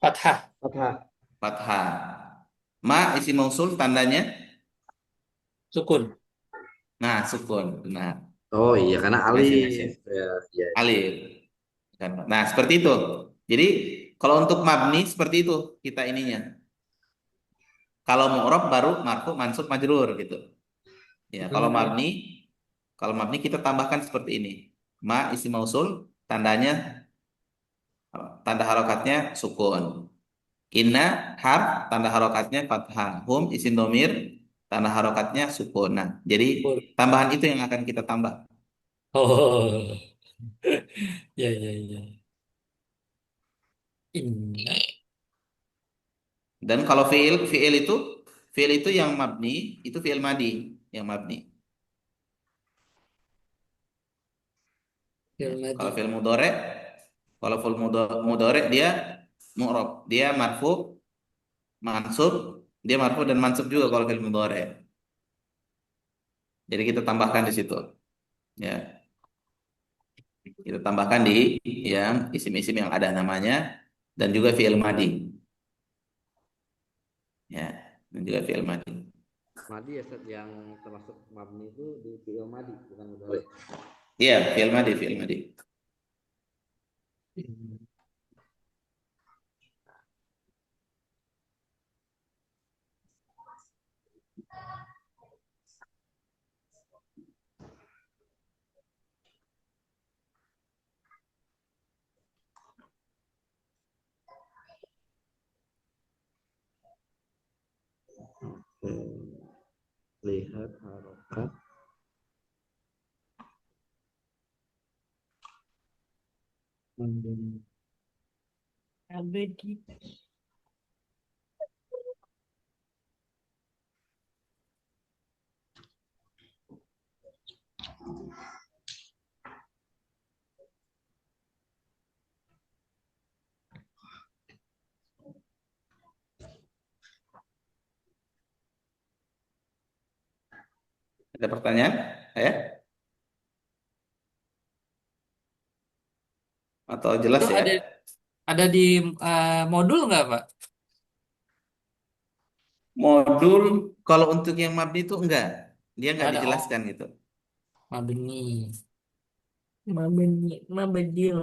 fathah, fathah. Fathah. Ma isi mausul, tandanya, sukun. nah sukun. Nah, Oh iya, karena masih. alif. Ya, iya. Alif. Kan? Nah, seperti itu. Jadi, kalau untuk mabni seperti itu kita ininya. Kalau mu'rab baru marfu, mansub, majrur gitu. Ya, Hmm. kalau mabni kita tambahkan seperti ini. Ma isi mausul, tandanya tanda harokatnya sukun. Inna harf tanda harokatnya fathah. Hum isim domir tanda harokatnya sukun. Nah, jadi tambahan itu yang akan kita tambah. Oh, ya, ya, ya. Inna. Dan kalau fiil itu yang mabni, itu fiil madi yang mabni. Ya. Kalau Filmadi. fiil mudore, kalau fiil mudore dia mu'rab, dia marfu, mansub, dia marfu dan mansub juga kalau fiil mudore. Jadi kita tambahkan di situ. Ya, kita tambahkan di yang isim-isim yang ada namanya dan juga fiil madi. Ya, dan juga fiil madi. Madi ya, Ustaz, yang termasuk mabni itu di fi'il madi, bukan mudhari. Iya, fiil madi. Lihat harokat. Abadi. Ada pertanyaan? Ya? Atau Itu jelas ya? ada di modul nggak, Pak? Modul kalau untuk yang mabni itu enggak. Dia Nggak enggak ada. Oh, dijelaskan gitu. mabni. Mabni. Mabdil.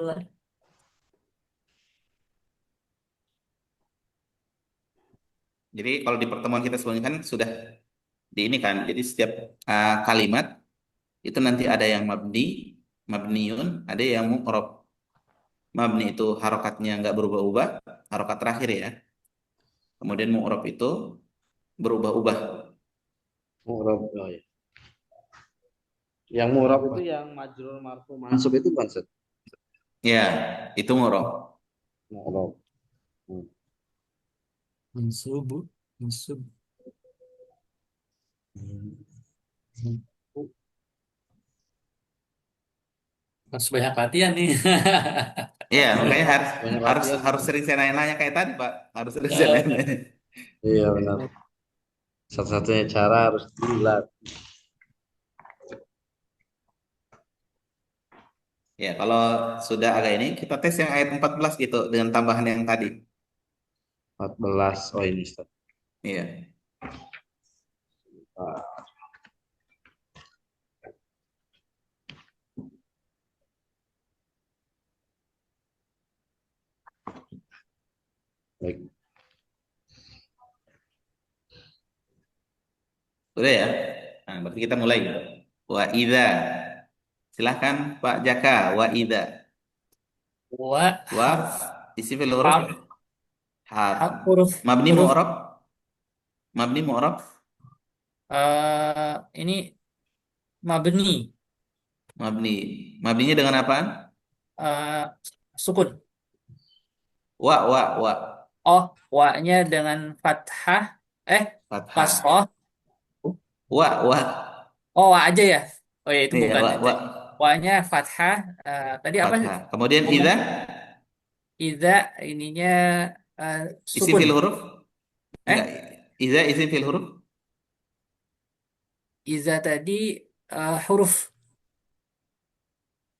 Jadi kalau di pertemuan kita sebelumnya kan sudah di ini kan. Jadi setiap kalimat itu nanti ada yang mabni, mabniun, ada yang mu'rab. Mabni itu harokatnya enggak berubah-ubah, harokat terakhir ya. Kemudian mu'rab itu berubah-ubah. Mu'rab, oh ya. Yang mu'rab itu yang majrur marfu mansub itu bukan Ustaz? Ya, itu mu'rab. Mu'rab. Hmm. Mansub. Mansub. Harus banyak latihan nih. Iya, makanya harus Banyak harus latihan. harus sering saya nanya-nanya kayak tadi, Pak. Harus sering saya Eh, nanya. Iya benar. Satu-satunya cara harus dilatih. Ya, kalau sudah agak ini, kita tes yang ayat 14 gitu dengan tambahan yang tadi. 14. Oh ini Ustaz. Iya. Ah, baik. Udah ya? Nah, berarti kita mulai gitu. Wa idza. Silahkan Pak Jaka, wa idza. wa Wa harf isi fil huruf harf har. huruf Mabni huruf mu'rab, mabni mu'rab, ini mabni mabni. Mabninya dengan apaan? eh, sukun. Wa. Oh, wa-nya dengan fathah, eh, Fathah. kasroh. Wa. Oh, wa aja ya. Oh ya, itu Iya, bukan. wa. Wa-nya fathah. Tadi apa? Fathah. Kemudian Ngomong idza, iza ininya eh, isi sukun. fil huruf. Enggak. Eh, Idza isi fil huruf. iza tadi huruf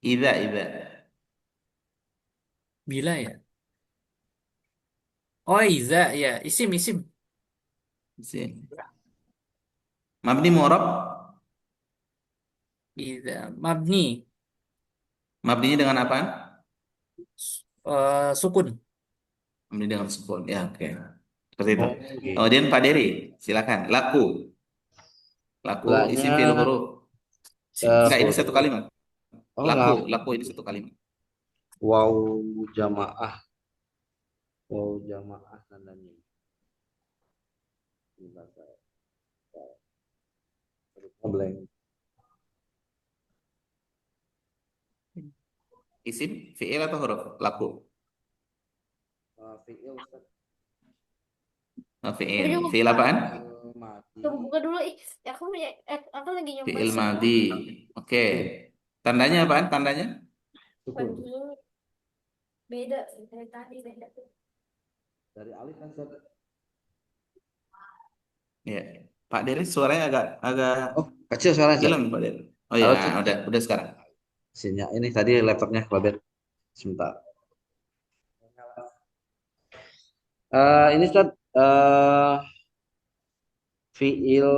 Idza. bila ya. Oh, iza ya, isim isim. Isi. Mabni mu'rab, Iza mabni mabninya dengan apaan? sukun. Mabni dengan sukun. Ya, oke. Seperti itu. Oh gitu. Kemudian Pak Dery, silakan. Laku. Laku Belanya isim fil huruf. Enggak, ini satu huruf. kalimat. Oh Laku, laku. laku ini satu kalimat. Waw jamaah. Waw jamaah tandanya. Ini bahasa blank. Isim, fi'il atau huruf? Laku. Fi'il Ustaz. Oh, Udah fi'il. mau Fi'il buka. apaan? Mati. Coba buka dulu. Ih, aku lagi nyoba Fi'il semua. madi. Oke. Tandanya apaan? Tandanya? Sukun. Pagi beda dari tadi beda. Dari alif kan Ustaz. Ya. Pak Dery suaranya agak agak Oh kecil suaranya Ustaz. hilang, Pak Dery. Oh ya, Halo Ustaz. udah sekarang. Sinyal ini tadi laptopnya kelabet sebentar. Ini Ustaz, fiil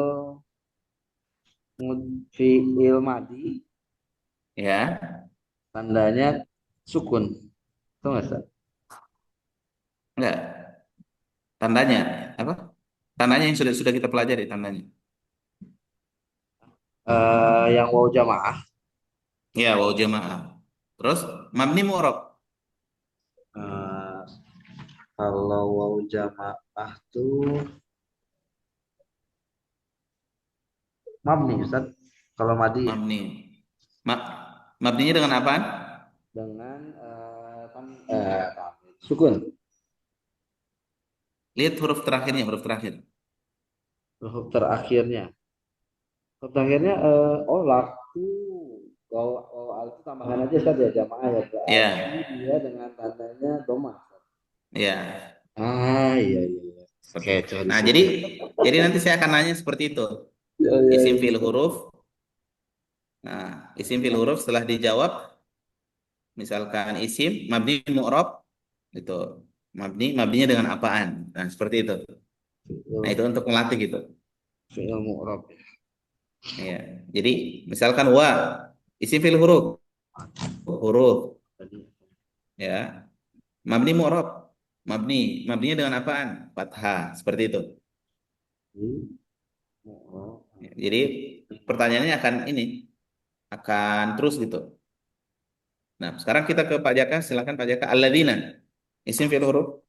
fiil madi Ya. tandanya sukun. Tahu nggak Ustaz? Enggak. Tandanya apa? Tandanya yang sudah kita pelajari tandanya. Yang waw jamaah. Ya, waw jamaah. Terus mabni mu'rab. Eh, Kalau waw jamaah tuh mabni Ustaz. Kalau madi ya. Mabni. Ma mabninya dengan apaan? Dengan sukun. Lihat huruf terakhirnya, huruf terakhir. Huruf terakhirnya. Huruf terakhirnya oh laku. Kalau alif itu tambahan aja Ustaz ya jamaah ya Ya, berarti dia dengan tandanya domah. ya. Iya iya iya. Seperti Oke, itu. coba di Nah, sini. jadi nanti saya akan nanya seperti itu. Iya iya Isim iya. fil huruf. Nah, isim fil huruf setelah dijawab, Misalkan isim mabni mu'rab itu mabninya dengan apaan? Nah, seperti itu. Nah, Fi'il itu untuk melatih gitu. fi'il mu'rab. Ya. Jadi misalkan isim fil huruf Tadi ya. Mabni mu'rab. Mabninya dengan apaan? Fathah, seperti itu. mu'rab. Ya, jadi pertanyaannya akan terus gitu. Nah, sekarang kita ke Pak Jaka, silakan Pak Jaka. Alladzina. Isim fil huruf.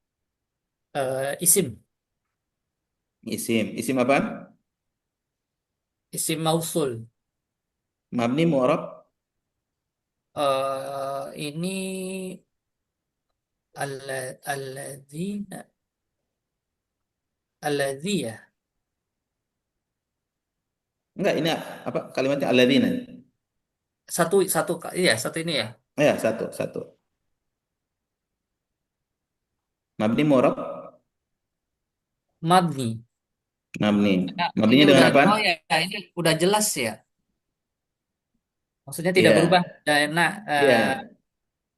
Isim. Isim apaan? Isim mausul. Mabni mu'rab. Ini alladzina. Alladzi ya. Enggak, ini apa kalimatnya alladzina. Iya, satu ini ya. Ya, satu. Mabni mu'rab. Mabni. Mabni. Nah, ini Mabninya dengan udah, apaan? oh ya, ini udah jelas ya. Maksudnya tidak berubah. Iya. Dan Iya.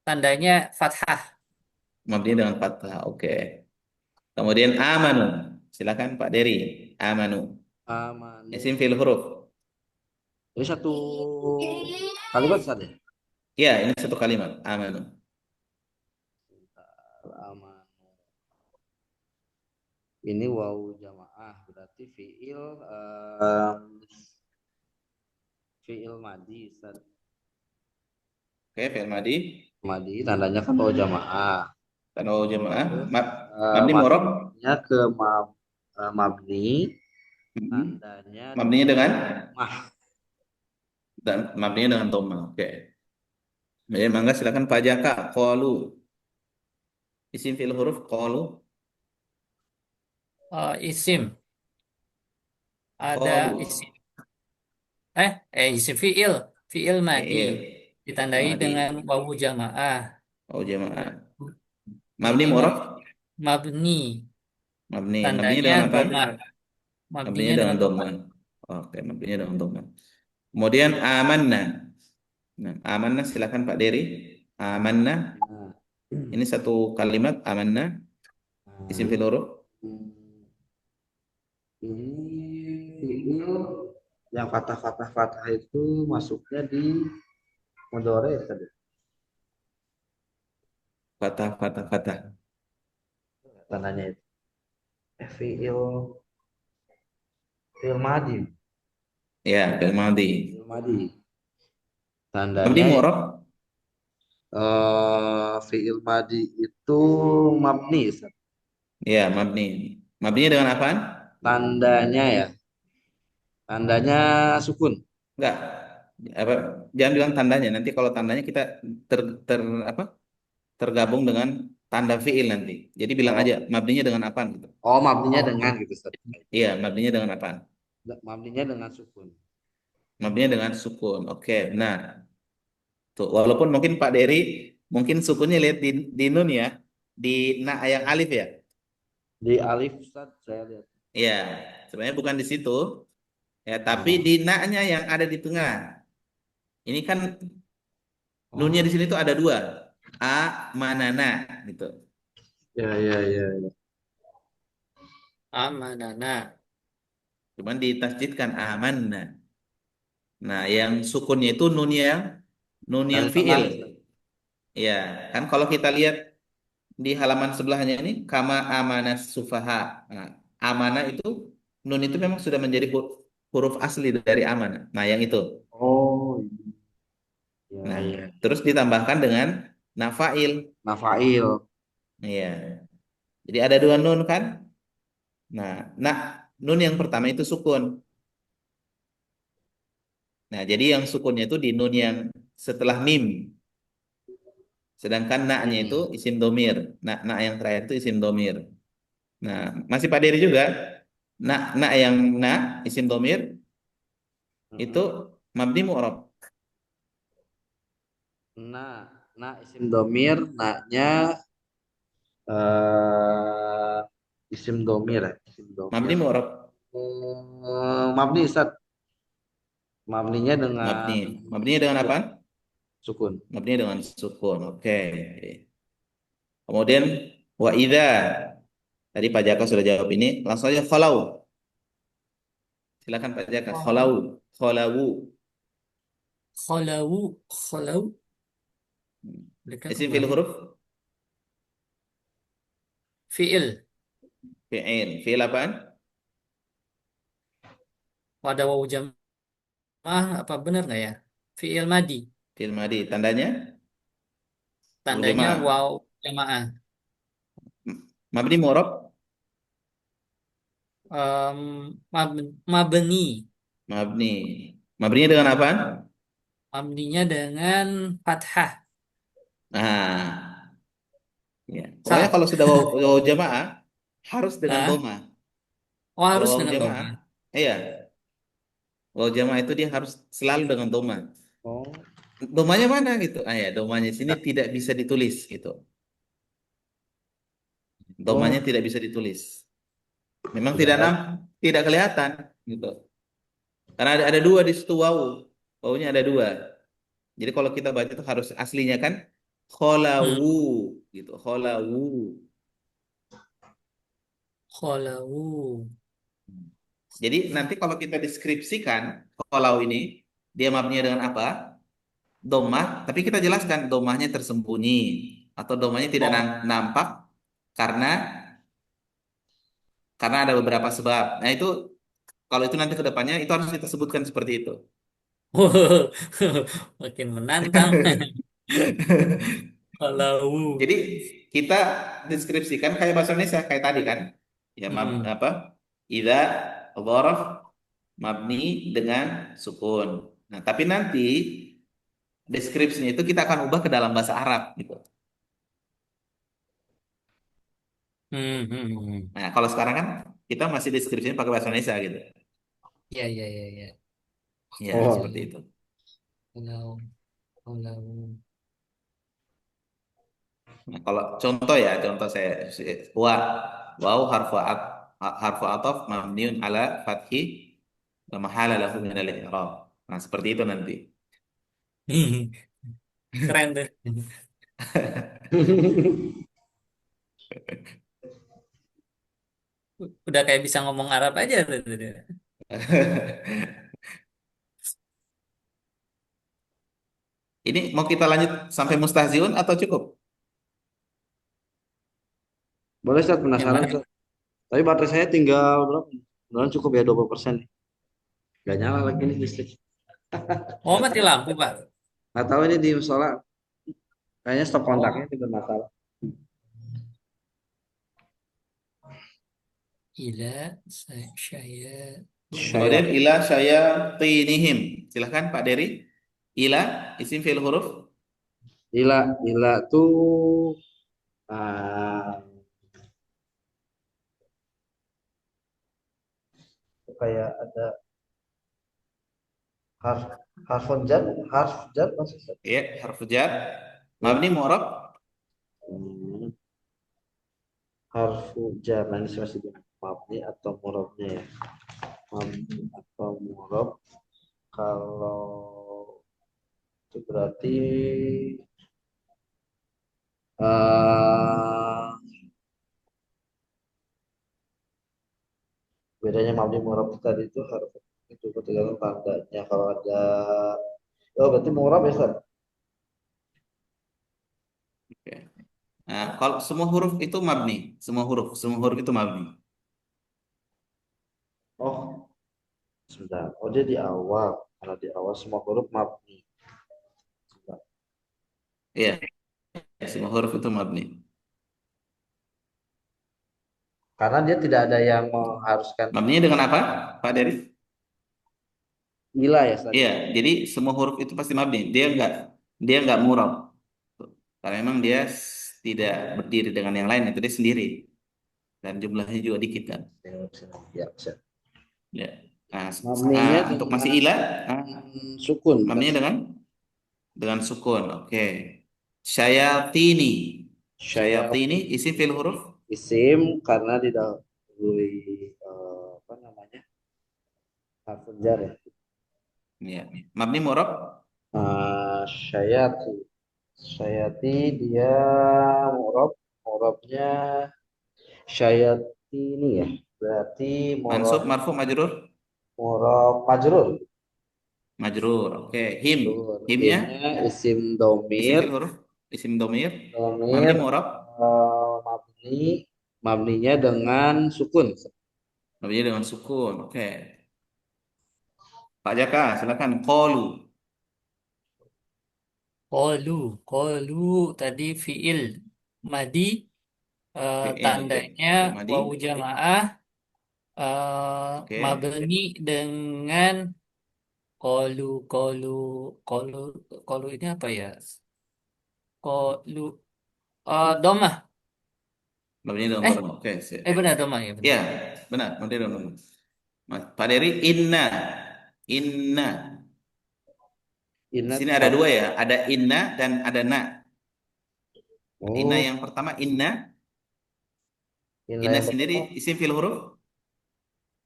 tandanya fathah. Mabninya dengan fathah. Oke. Kemudian amanu. Silakan Pak Dery. Amanu. Amanu. Isim fil huruf. Ini satu kalimat saja. Ya, ini satu kalimat. Amanu. Amanu. Ini wawu jamaah berarti fiil madi. Ustaz. Oke, fi'il madi. Madi tandanya kan wawu jamaah. Tanda wawu jamaah. Terus Mabni mu'rab. mabninya ke mabni Hmm. tandanya Mabninya dengan mah. dan mabninya dengan dhamma. Oke. Kemudian mangga silakan Pak Jaka. Qalu. Isim fil huruf qalu. Isim. Ada Qalu. isim. Isim fiil. Fiil madi. Fi'il Ditandai madi. dengan wawu jamaah. Wawu jamaah. Mabni Ini mu'rab. mabni. Mabninya Tandanya dengan apa? domah. Mabninya Mabninya dengan dengan dhamma. domah. Oke, mabninya dengan dhamma. Kemudian amanna. Nah, amanna silakan Pak Dery. Amanna. Nah, Ini satu kalimat amanna. Isim nah, fil huruf. ini fiil yang fathah itu masuknya di mudhari tadi. Fatah. Tandanya itu fiil fiil madi. Ya, fi'il madi. Fiil madi. Mabni Tandanya mu'rab. fiil madi itu mabni. Ustaz. Ya, mabni. Mabninya dengan apaan? Tandanya ya. Tandanya sukun. Enggak. Apa? Jangan bilang tandanya. Nanti kalau tandanya kita ter, ter apa? Tergabung dengan tanda fi'il nanti. Jadi bilang aja Oh, mabninya dengan apaan gitu. mabninya dengan gitu Ustaz. Iya, mabninya dengan apaan? Mabninya dengan sukun. Mabninya dengan sukun. Oke, benar. Tuh, walaupun mungkin Pak Dery mungkin sukunnya lihat di nun ya, di na yang alif ya. Di alif Ustaz saya lihat. Iya, sebenarnya bukan di situ ya, tapi Oh, di na-nya yang ada di tengah. Ini kan nunnya di oh. sini tuh ada dua, a manana gitu. Ya, ya, ya, ya. Amanana. Cuman ditasjidkan amanna. Nah, yang sukunnya itu nun yang Yang tengah fiil. Ustaz. Ya, kan kalau kita lihat di halaman sebelahnya ini kama amanah sufaha. Nah, amanah itu nun itu memang sudah menjadi huruf asli dari amanah. Nah, yang itu. Oh, Nah, iya, iya. terus ditambahkan dengan nafail. Nafail. Iya. Jadi ada dua nun kan? Nah, nun yang pertama itu sukun. Nah, jadi yang sukunnya itu di nun yang setelah mim. Sedangkan na-nya itu Hmm. isim domir. Na yang terakhir itu isim domir. Nah, masih Pak Dery juga. Yang isim domir itu Mm-mm. mabni mu'rab. Nah, nah isim domir, naknya eh isim domir ya, isim Mabni domir. mu'rab. Mabni Ustaz. Mabninya dengan Mabni. Mabninya dengan apa? Sukun. Mabni dengan sukun. Oke. Kemudian wa idza. Tadi Pak Jaka sudah jawab ini. Langsung aja khalau. Silakan Pak Jaka. Khalau. Khalau. Khalawu, khalau, dekat Isim fil kembali. huruf Fiil. fi'il. Fi'il apaan? Ada wawu jamaah apa benar nggak ya? Fiil madi. Fi'il madi. Tandanya wawu Tandanya jamaah. wawu jamaah. Mabni mu'rab. Em, mabni. Mabni. Mabninya dengan apaan? Mabninya dengan fathah. Nah, ya. Pokoknya Salah. kalau sudah wawu jamaah harus dengan Hah? doma. Oh, Kalau harus wawu dengan jamaah, doma. iya, wawu jamaah itu dia harus selalu dengan doma. Oh. Domanya mana gitu? Ah ya, domanya sini tidak bisa ditulis gitu. Domanya Oh. tidak bisa ditulis. Memang Tidak ada. tidak kelihatan gitu. Karena ada dua di situ wawu. Wawunya ada dua. Jadi kalau kita baca itu harus aslinya kan kholawu Hmm. gitu. Kholawu. Khalawu. Jadi nanti kalau kita deskripsikan kholau ini dia mabninya dengan apa? Domah, tapi kita jelaskan domahnya tersembunyi atau domahnya tidak Oh. nampak karena ada beberapa sebab. Nah itu kalau itu nanti ke depannya itu harus kita sebutkan seperti itu. Makin menantang. Khalawu. Jadi kita deskripsikan kayak bahasa Indonesia kayak tadi kan. Ya Hmm. apa? Idza dzaraf mabni dengan sukun. Nah, tapi nanti deskripsinya itu kita akan ubah ke dalam bahasa Arab gitu. Hmm. Hmm. Hmm. Nah, kalau sekarang kan kita masih deskripsinya pakai bahasa Indonesia gitu. Ya, ya, ya, ya. Ya, Oh. seperti itu. Khalawu. Khalawu. Nah, kalau contoh ya, contoh saya wa wow harfu ataf mabniun ala fathi la mahala lahu min al-i'rab. Nah, seperti itu nanti. Keren tuh. Udah kayak bisa ngomong Arab aja tuh. Ini mau kita lanjut sampai mustahziun atau cukup? Boleh Ustaz, Yang penasaran mana? Ustaz. Tapi baterai saya tinggal berapa? Mudah cukup ya 20%. Gak nyala lagi nih listrik. Oh, mati lampu, Pak. Nggak tahu ini di musola. Kayaknya stop kontaknya Oh, juga masalah. ila saya Saya Kemudian ila saya tinihim. Silahkan Pak Dery. Ila isim fi'il huruf. ila ila tuh ah, kayak ada harf harfun jar harf jar maksudnya. Ya, harfu jar. Ya. Mabni mu'rab. Hmm, harfu jar. Nah, ini saya masih bingung. Mabni atau murabnya ya. Mabni atau murab. Kalau itu berarti eh bedanya mabni murab tadi itu harf itu tergantung tandanya. Kalau ada oh berarti murab ya Ustaz? Oke. Nah, kalau semua huruf itu mabni. Semua huruf itu mabni. Oh, sudah. Oh, dia di awal. Karena di awal semua huruf mabni. Iya, semua huruf itu mabni. Karena dia tidak ada yang mengharuskan Mabninya dengan apa, Pak Dery? ila ya tadi. Iya, jadi semua huruf itu pasti mabni. Dia nggak murab. Karena memang dia tidak berdiri dengan yang lain, itu dia sendiri. Dan jumlahnya juga dikit kan. Ya, bisa. Ya. Nah, Mabninya untuk masih dengan ilah, sukun bukan mabninya dengan sukun. Oke. Syayatini. syaya Syayatini isi fil huruf. isim karena didahului apa namanya harfun jar ya. Ya. Mabni murab. Syayati. Syayati dia mu'rab. Mu'rabnya syayati ini ya. Berarti mu'rab Mansub, marfu, majrur, mu'rab majrur. majrur. Oke, him. Majrur. Himnya Himnya isim isim domir. fil huruf, isim domir. Mabni Domir mu'rab, mabni. Mabninya dengan sukun. mabni dengan sukun. Oke. Pak Jaka, silakan. Qalu. Qalu, qalu tadi fiil madi, Fi'il. tandanya Fi'il madi. wawu jamaah, Oke. mabni dengan qalu, qalu, qalu, qalu ini apa ya? Qalu, domah. Mabni dengan Eh, dhamma. Oke, siap. benar domah ya benar. Ya, benar. Mabni dengan dhamma. Pak Dery, inna. Inna. Di Inna sini tuh ada apa? dua ya. Ada inna dan ada na. Inna Oh, yang pertama, inna. inna Inna yang sendiri pertama. isim fil huruf.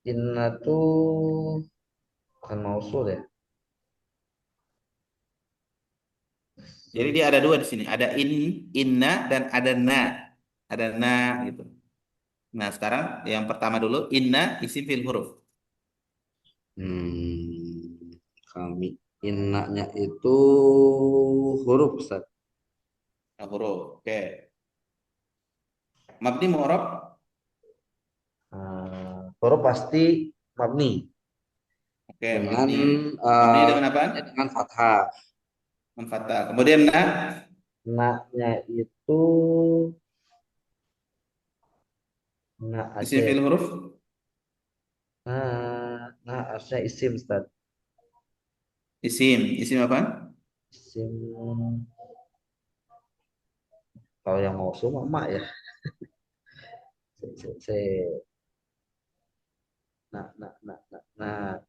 Inna tuh bukan mausul ya. Jadi dia ada dua di sini. Ada inna dan ada na. Ada na gitu. Nah, sekarang yang pertama dulu inna isim fil huruf. Kami innanya itu huruf Ustaz. Nah, huruf. Oke. Mabni mu'rab. Huruf pasti mabni Oke, dengan mabni. Mabni dengan apa? dengan fathah. Fathah. Kemudian na Na-nya itu na aja isim ya. fil huruf. Nah harusnya isim Ustaz. Isim. Isim apa? Isim kalau yang mausul mama ya. Se nah nah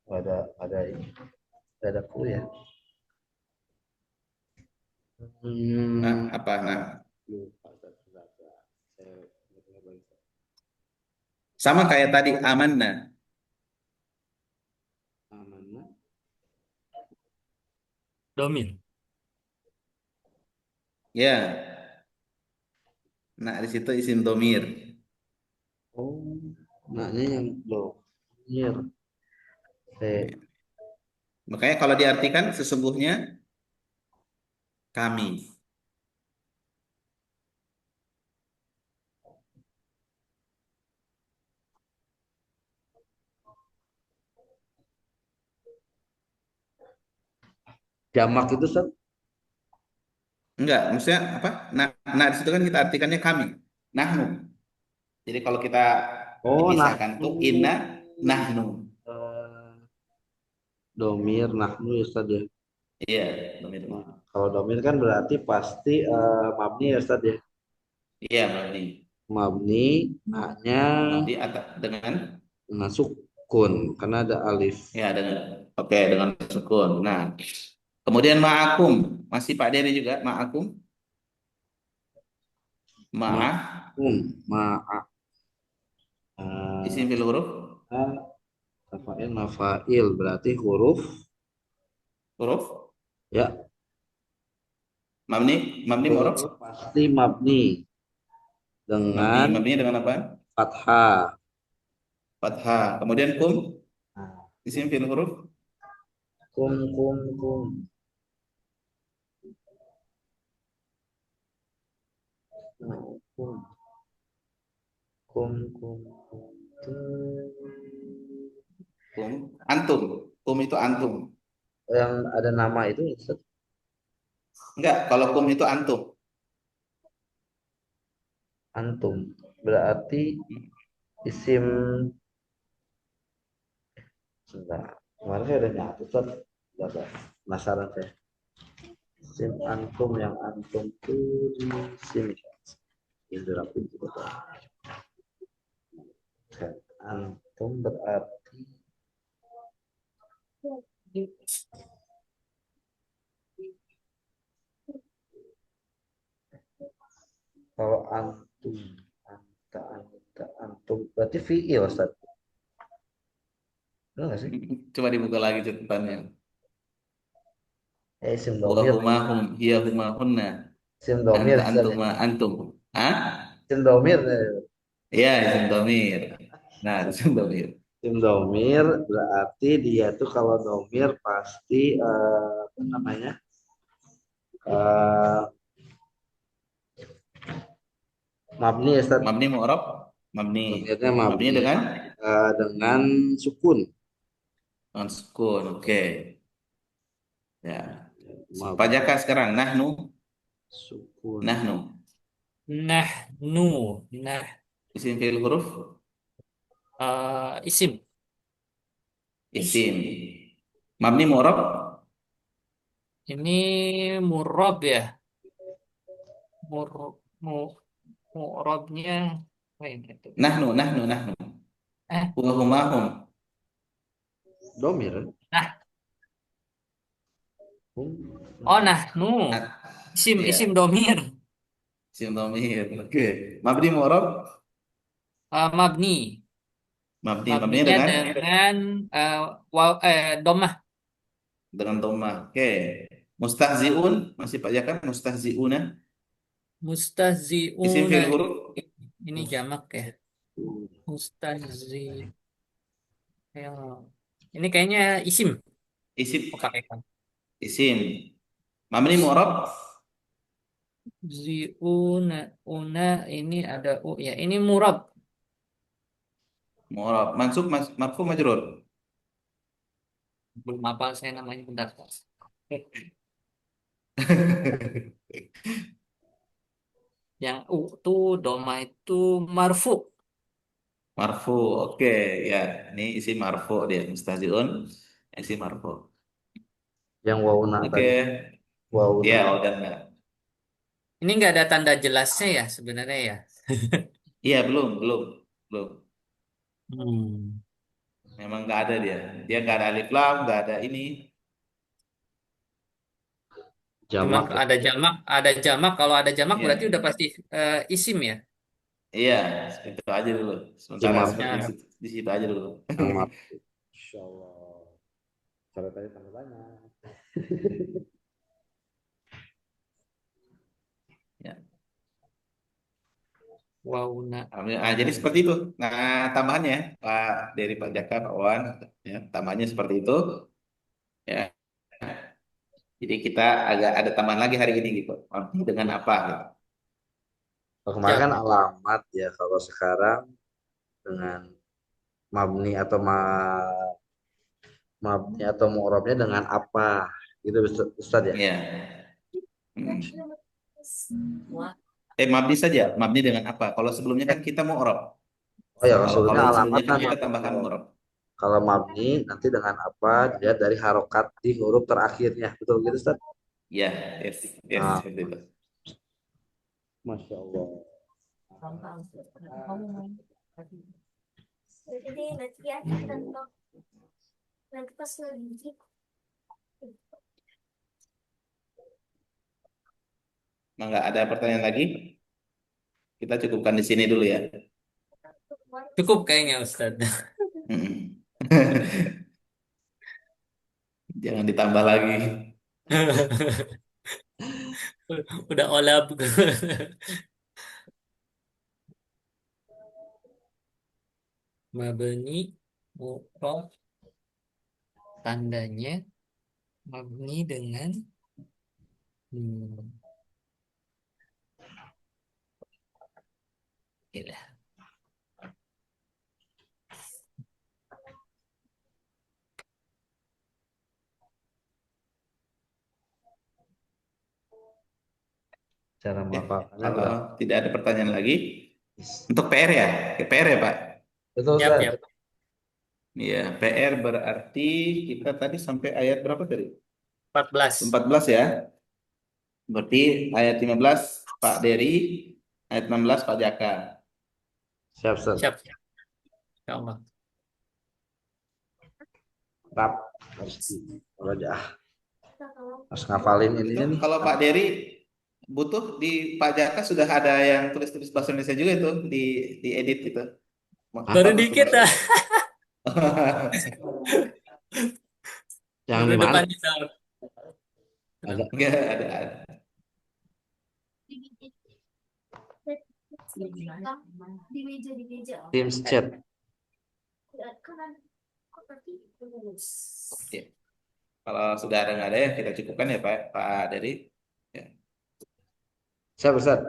ada ini ada ku ya. Nah, Hmm, apa? Nah, lupa Ustaz, lupa. Saya sama kayak tadi amanna. amanah. Domir. Ya. Nah, di situ isim domir. Oh, maknya yang domir. Ya. Se Makanya kalau diartikan sesungguhnya kami. jamak itu Ustaz. Enggak, maksudnya apa? Nah, di situ kan kita artikannya kami. Nahnu. Jadi kalau kita Oh, dipisahkan nahnu. tuh inna nahnu. Eh, domir nahnu ya Ustaz ya. Iya, domir. Nah, kalau domir kan berarti pasti mabni ya Ustaz ya. Iya, mabni. Mabni, maknya Mabni dengan dengan sukun karena ada alif. ya dengan oke dengan sukun. Nah, kemudian ma'akum masih Pak Dery juga ma'akum ma'ah Ma'um, ma'a, isim fil huruf mafail, mafail berarti huruf huruf ya. mabni mabni mu'rab Huruf pasti mabni mabni dengan mabni dengan apa? fathah. Fathah. Kemudian kum Nah, isim fil huruf kum. Nah, kum. kum antum. Kum itu antum. Yang ada nama itu Ustaz. Enggak, kalau kum itu antum. Antum berarti isim sebentar. Kemarin saya udah nyatu Ustaz. Udah penasaran saya. Isim antum yang antum itu di sini. Ini aku juga. Antum berarti kalau antum berarti fiil Ustaz. Benar nggak sih? Coba dibuka lagi catatannya. Isim Wa domir. huma hum, hiya huma hunna, Isim domir anta Ustaz, ya. antuma antum. Hah? Isim domir. Iya, isim domir. Nah, isim domir. Isim domir berarti dia tuh kalau domir pasti apa namanya? eh mabni ya Ustaz. Mabni mu'rab, mabni. Domirnya Mabni mabni dengan sukun. sukun. Oke. Ya. Pak Mabni Jaka sekarang nahnu, sukun. nahnu. Nahnu. Nah, Isim fi'il huruf, isim. isim. Mabni mu'rab, Ini murab ya. Mur, mu, murabnya. Oh, ini tuh. nahnu. Eh, Wa huma hum. Domir. nah, Hum. oh nahnu. Ah, Isim ya, domir. isim domir. Oke. Mabni mu'rab, Mabni. mabni Mabninya dengan dengan eh, domah. dhammah. Oke. Mustahziun, masih Pak Jaka, mustahziuna. Isim Mustahziuna. fi'il huruf, Ini jamak ya. Mustahzi. Ini kayaknya isim. isim, Oh, pakai kan. isim. Mabni mu'rab, Ziuna, una ini ada u ya. Ini murab. mu'rab. Mansub, marfu, majrur. Belum hafal saya namanya bentar. Yang u itu doma itu marfu. Marfu, oke, ya. Ini isi marfu dia, mustahziun, isi marfu. Yang wauna Oke, tadi. Wauna. ya udah enggak. Ini nggak ada tanda jelasnya ya sebenarnya ya. Iya, belum, belum. Hmm. Memang nggak ada dia. Dia nggak ada alif lam, nggak ada ini. Cuman Jamak ya. ada jamak. Kalau ada jamak berarti Iya, udah pasti isim ya. iya, itu aja dulu. Si Sementara mab seperti Ya. di situ aja dulu. yang mab. Insya Allah. Cara tadi tambah banyak. Ya. Wauna. Alhamdulillah. Ah, jadi seperti itu. Nah, tambahannya Pak dari Pak Jaka, Pak Wan, ya, tambahannya seperti itu. Ya, jadi kita agak ada tambahan lagi hari ini gitu. Dengan apa? Gitu. Kalau kemarin kan Siap. alamat ya. Kalau sekarang dengan mabni atau mabni atau mu'rabnya dengan apa? Gitu Ustaz ya. Ya. Hmm. Wah, Mabni saja. Mabni dengan apa? Kalau sebelumnya kan kita mau mu'rab. Oh ya, Kalau sebelumnya kalau yang alamat sebelumnya kan kan kita mabni. tambahkan mu'rab. Kalau mabni nanti dengan apa? Dilihat dari harokat di huruf terakhirnya. Betul gitu Ustaz? Ya, yes, Nah, seperti itu. Masya Allah. jadi nanti ya nanti pas lagi Nah, nggak ada pertanyaan lagi? Kita cukupkan di sini dulu ya. Cukup kayaknya Ustaz. Mm-mm. Jangan ditambah lagi. Udah olap. Mabni mu'rab tandanya mabni dengan hmm, ya. Cara Ya, melafalkannya kalau berapa? tidak ada pertanyaan lagi, untuk PR ya, PR ya Pak. Betul Siap, Ustaz. siap. Ya, PR berarti kita tadi sampai ayat berapa tadi? 14. 14 ya. Berarti ayat 15 Pak Dery, ayat 16 Pak Jaka. Siap Ustaz. Siap. Ya Allah. Rap. Harus harus ngafalin Itu ininya nih. kalau Pak Dery butuh di Pak Jaka sudah ada yang tulis-tulis bahasa Indonesia juga itu di edit itu. Baru Bagus tuh dikit Masya dah. Allah. Yang Minggu di mana? depan kita. Ada Enggak ada. Di meja, di meja. Teams chat. Kanan. Kok tapi lurus. Ya. Kalau sudah ada nggak ada ya kita cukupkan ya Pak Dery. Ya, Siap, Ustaz.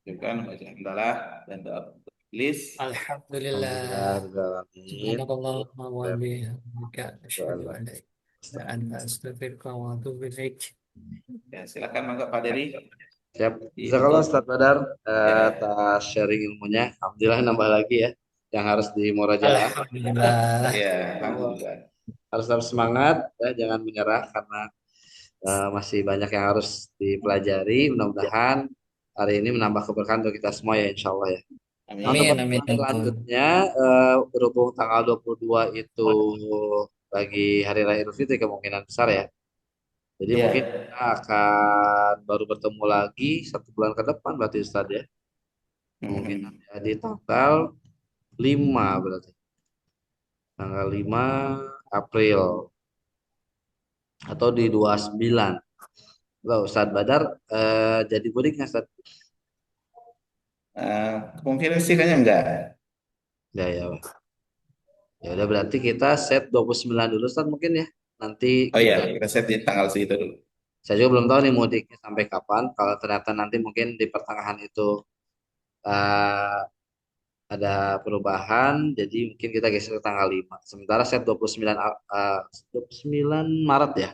cukupkan baca hamdalah dan doa tulis. Alhamdulillah. Alhamdulillahirrahmanirrahim. Subhanakallahumma wa bihamdika asyhadu an la ilaha illa anta astaghfiruka wa atubu ilaik. Ya, silakan mangga Pak Dery Siap. Jazakallah Ustaz ditutup. Badar Ya, atas sharing ilmunya. Alhamdulillah nambah lagi ya yang harus dimurajaah. Alhamdulillah. ya, alhamdulillah. Harus tetap semangat ya, jangan menyerah karena masih banyak yang harus dipelajari. Mudah-mudahan hari ini menambah keberkahan untuk kita semua ya insya Allah ya. Nah, untuk Amin. Amin, amin, pertemuan ya Allah. selanjutnya berhubung tanggal 22 itu bagi Hari Raya Idul Fitri kemungkinan besar ya. Jadi mungkin Ya, kita akan baru bertemu lagi 1 bulan ke depan berarti Ustaz ya. Kemungkinan mhm. ya di tanggal 5 berarti. Tanggal 5 April atau di 29. Loh, Ustaz Badar jadi mudiknya Ustaz. Kemungkinan sih kayaknya enggak. Ya ya. Ya udah berarti kita set 29 dulu Ustaz mungkin ya. Nanti Oh ya, kita kita set di tanggal segitu dulu. saya juga belum tahu nih mudiknya sampai kapan. Kalau ternyata nanti mungkin di pertengahan itu eh, ada perubahan, jadi mungkin kita geser ke tanggal 5. Sementara set 29 Maret ya.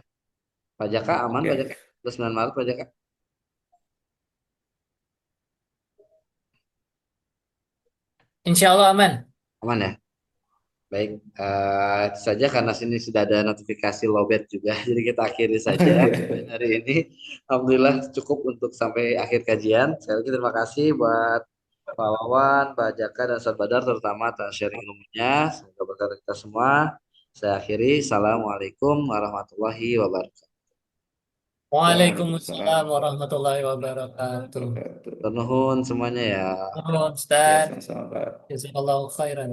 Pak Jaka aman Pak Oke. Jaka? 29 Maret Pak Jaka? Insya Allah aman. Aman ya? Baik, itu saja karena sini sudah ada notifikasi lowbat juga, jadi kita akhiri saja kajian hari ini. Alhamdulillah cukup untuk sampai akhir kajian. Sekali lagi terima kasih buat Pak Wawan, Pak Jaka, dan Ustaz Badar terutama atas sharing ilmunya. Semoga berkah kita semua. Saya akhiri. Assalamualaikum warahmatullahi wabarakatuh. Waalaikumsalam Waalaikumsalam warahmatullahi wabarakatuh. wabarakatuh. Nuhun semuanya ya. Nuhun, Ya, Ustaz. sama-sama Pak. Jazakallahu khairan.